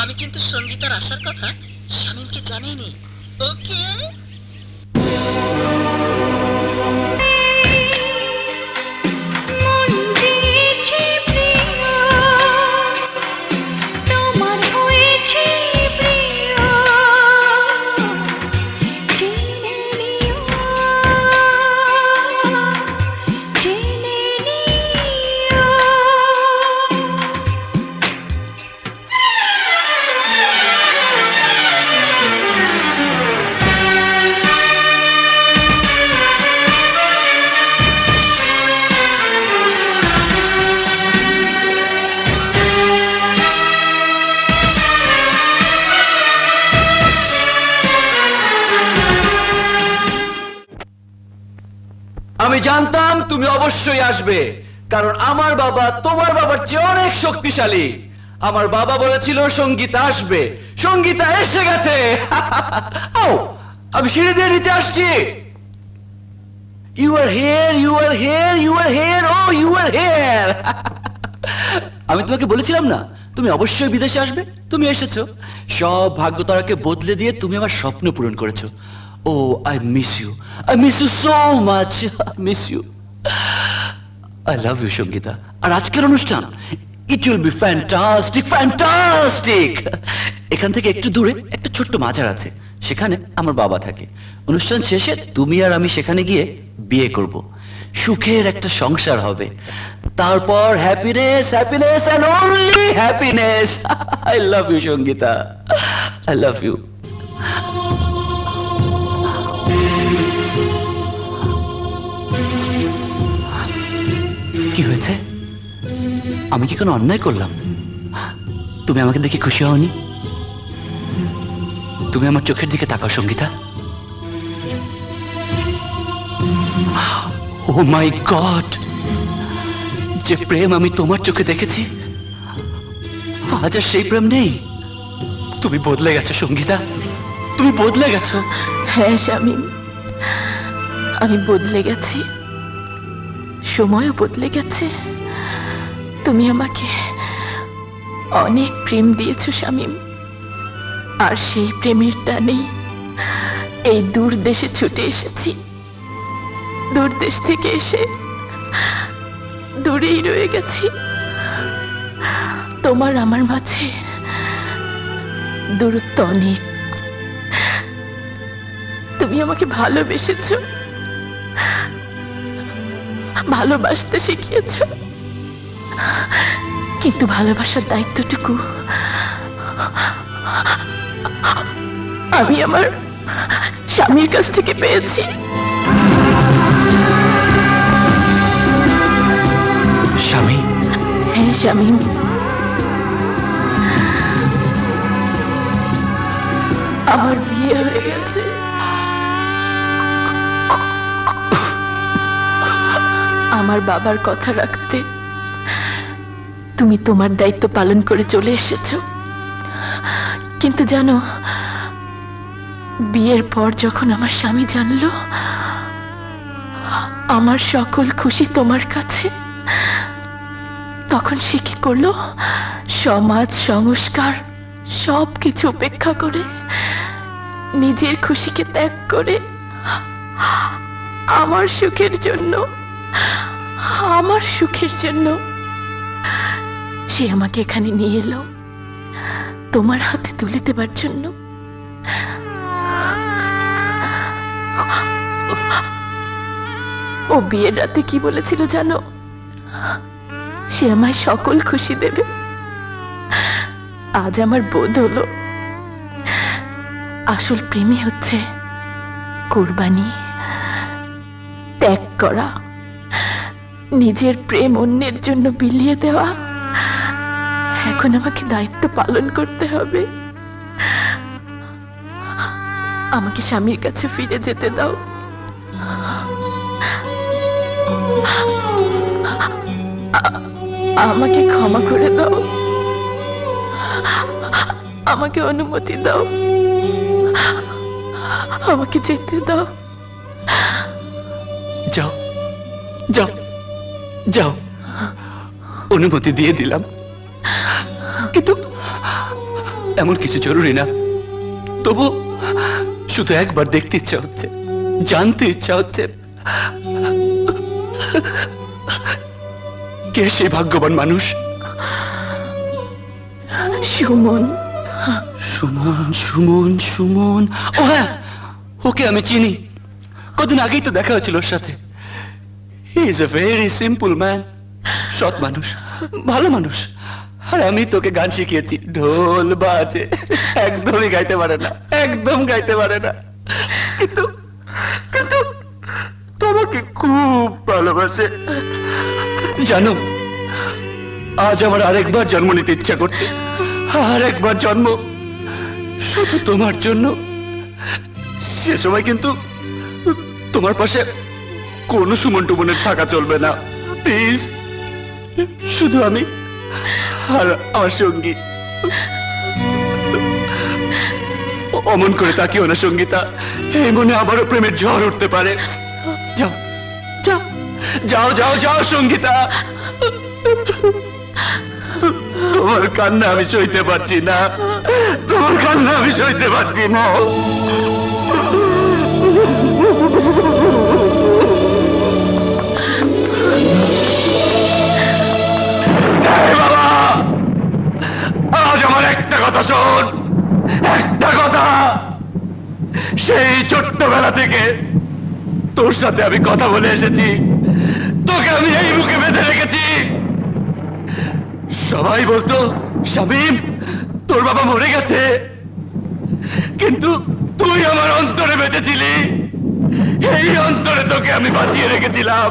আমি কিন্তু সঙ্গীতার আসার কথা শামীমকে জানাইনি। ওকে? আমি জানতাম তুমি অবশ্যই আসবে, কারণ আমার বাবা তোমার বাবার চেয়ে অনেক শক্তিশালী। আমার বাবা বলেছিল সঙ্গীতা আসবে, সঙ্গীতা এসে গেছে। ও, আমি সিঁড়ি দিয়ে নিচে আসছি। You are here, you are here, you are here, ও ইউ আর হিয়ার। আমি তোমাকে বলেছিলাম না তুমি অবশ্যই বিদেশে আসবে? তুমি এসেছো। সব ভাগ্যতারাকে বদলে দিয়ে তুমি আমার স্বপ্ন পূরণ করেছো। Oh, I miss you. I miss you so much. I miss you. I love you, Sangita. আর আজকের অনুষ্ঠান, it will be fantastic, fantastic. এখান থেকে একটু দূরে একটা ছোট্ট মাজার আছে, সেখানে আমার বাবা থাকে। অনুষ্ঠান শেষে তুমি আর আমি সেখানে গিয়ে বিয়ে করব, সুখের একটা সংসার হবে। তারপর happiness, happiness and only happiness. I love you, Sangita. I love you. কি হয়েছে? আমি কি কোনো অন্যায় করলাম? তুমি আমাকে দেখে খুশি হওনি? তুমি আমার চোখের দিকে তাকাও সঙ্গীতা। ও ও মাই গড, যে প্রেম আমি তোমার চোখে দেখেছি আজ আর সেই প্রেম নেই। তুমি বদলে গেছো সঙ্গীতা, তুমি বদলে গেছো। হ্যাঁ শামীম, আমি বদলে গেছি, সময়ও বদলে গেছে। তুমি আমাকে অনেক প্রেম দিয়েছো শামীম, আর সেই প্রেমের টানেই এই দূর দেশে ছুটে এসেছি। দূর দেশ থেকে এসে দূরেই রয়ে গেছি। তোমার আমার মাঝে দূরত্ব অনেক। তুমি আমাকে ভালোবেসেছো, ভালোবাসতে শিখিয়েছো, কিন্তু ভালোবাসার দায়িত্বটুকু আমি আমার স্বামীর কাছ থেকে পেয়েছি। স্বামী? হ্যাঁ শামীম, আমার বিয়ে হয়ে গেছে। আমার বাবার কথা রাখতে তুমি তোমার দায়িত্ব পালন করে চলে এসেছো। কিন্তু জানো, বিয়ের পর যখন আমার স্বামী জানলো আমার সকল খুশি তোমার কাছে, তখন সে কি করলো? সমাজ সংস্কার সবকিছু উপেক্ষা করে, নিজের খুশিকে ত্যাগ করে আমার সুখের জন্য, আমার সুখের জন্য সে আমাকে এখানে নিয়ে এলো তোমার হাতে তুলে দেবার জন্য। ও বিয়ের রাতে কি বলেছিল জানো? সে আমায় সকল খুশি দেবে। আজ আমার বোধ হলো আসল প্রেমই হচ্ছে কোরবানি, ত্যাগ করা, নিজের প্রেম অন্যের জন্য বিলিয়ে দেওয়া। এখন আমাকে দায়িত্ব পালন করতে হবে। আমাকে স্বামীর কাছে ফিরে যেতে দাও। আমাকে ক্ষমা করে দাও, আমাকে অনুমতি দাও, আমাকে যেতে দাও। যাও যাও যাও, অনুমতি দিয়ে দিলাম, কিন্তু এমন কিছু জরুরি না। তবু শুধু একবার দেখতে ইচ্ছা হচ্ছে, জানতে ইচ্ছা হচ্ছে কে সে ভাগ্যবান মানুষ। সুমন। সুমন সুমন সুমন, ও হ্যাঁ, ওকে আমি চিনি। কদিন আগেই তো দেখা হয়েছিল ওর সাথে। He is a very simple man, সৎ মানুষ, ভালো মানুষ। আর আমি তোকে গান শিখিয়েছি, ঢোল বাজে, একদমই গাইতে পারে না, একদম গাইতে পারে না, কিন্তু কিন্তু তোমাকে খুব ভালোবাসে। জানো, আজ আমার আরেকবার জন্ম নিতে ইচ্ছা করছে, আরেকবার জন্ম, শুধু তোমার জন্য। সে সময় কিন্তু তোমার পাশে কোনো সুমন টুমনের থাকা চলবে না, প্লিজ। শুধু আমি আর আমার সঙ্গী। অমন করে তাকিও না সঙ্গীতা, এই মনে আবারও প্রেমের ঝড় উঠতে পারে। যাও যাও যাও যাও যাও সঙ্গীতা, তোমার কান্না আমি সইতে পারছি না, তোমার কান্না আমি সইতে পারছি না। বাবা, আজ আমার একটা কথা শোন, একটা কথা। সেই ছোট্টবেলা থেকে তোর সাথে আমি কথা বলে এসেছি, তোকে আমি এই বুকে বেঁধে রেখেছি। সবাই বলতো শামীম তোর বাবা মরে গেছে, কিন্তু তুই আমার অন্তরে বেঁচেছিলি। এই অন্তরে তোকে আমি বাঁচিয়ে রেখেছিলাম।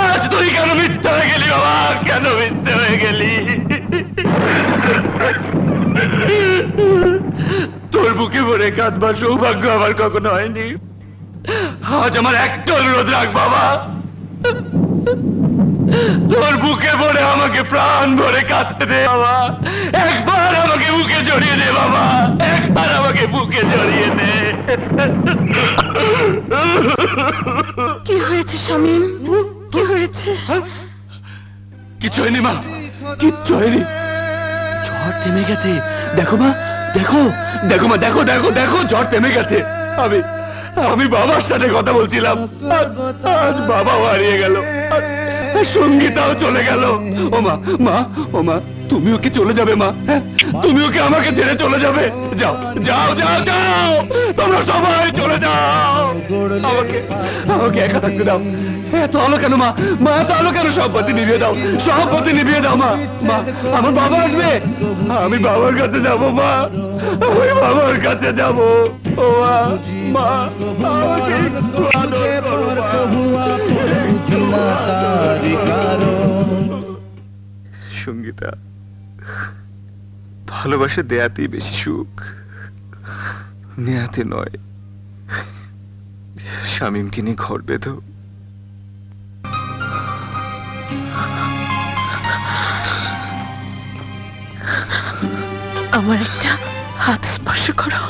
আজ তুই কেন মিথ্যে হয়ে গেলি বাবা, কেন মিথ্যে হয়ে গেলি? তোর বুকে ভরে কাঁদবার সৌভাগ্য আমার কখনো হয়নি। আজ আমার একটা অনুরোধ রাখ বাবা, তোর বুকে পড়ে আমাকে প্রাণ ভরে কাঁদতে দে বাবা, একবার আমাকে বুকে জড়িয়ে দে বাবা, একবার আমাকে বুকে জড়িয়ে দে। কি হয়েছে শামীম, কি হয়েছে? কিছু হয়নি মা, কিচ্ছু হয়নি। ঝড় থেমে গেছে, দেখো মা, দেখো দেখো মা, দেখো দেখো দেখো, ঝড় থেমে গেছে। আমি বাবার সাথে কথা বলছিলাম, আজ বাবাও হারিয়ে গেল, সঙ্গীতাও চলে গেল। ও মা, মা, ও মা, তুমিও কি চলে যাবে মা? হ্যাঁ, তুমিও কি আমাকে ছেড়ে চলে যাবে? যাও যাও যাও যাও, তোমরা সবাই চলে যাও, আমাকে আমাকে একা থাকতে দাও। এত আলো কেন মা, মা এত আলো কেন? সব বাতি নিভিয়ে দাও, সব বাতি নিভিয়ে দাও মা। মা, আমার বাবা আসবে, আমি বাবার কাছে যাব মা, আমি বাবার কাছে যাব। ও মা, মা, আমাকে একটু আদর করো মা। সঙ্গীতা, ভালোবাসা দেয়াতেই বেশি সুখ, নেয়াতে নয়। শামীমকে নিয়ে ঘর বেঁধো। আমার একটা হাত স্পর্শ করো।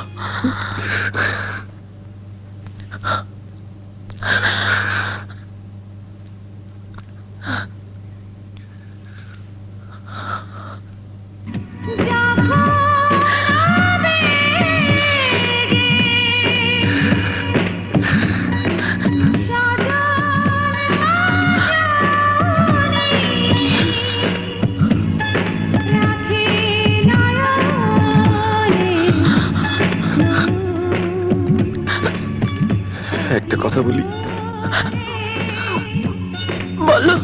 একটা কথা বলি? বলো।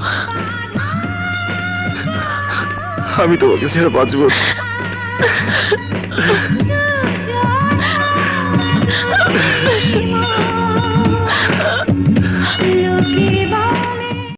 আমি তোমাকে ছাড়া বাঁচব না।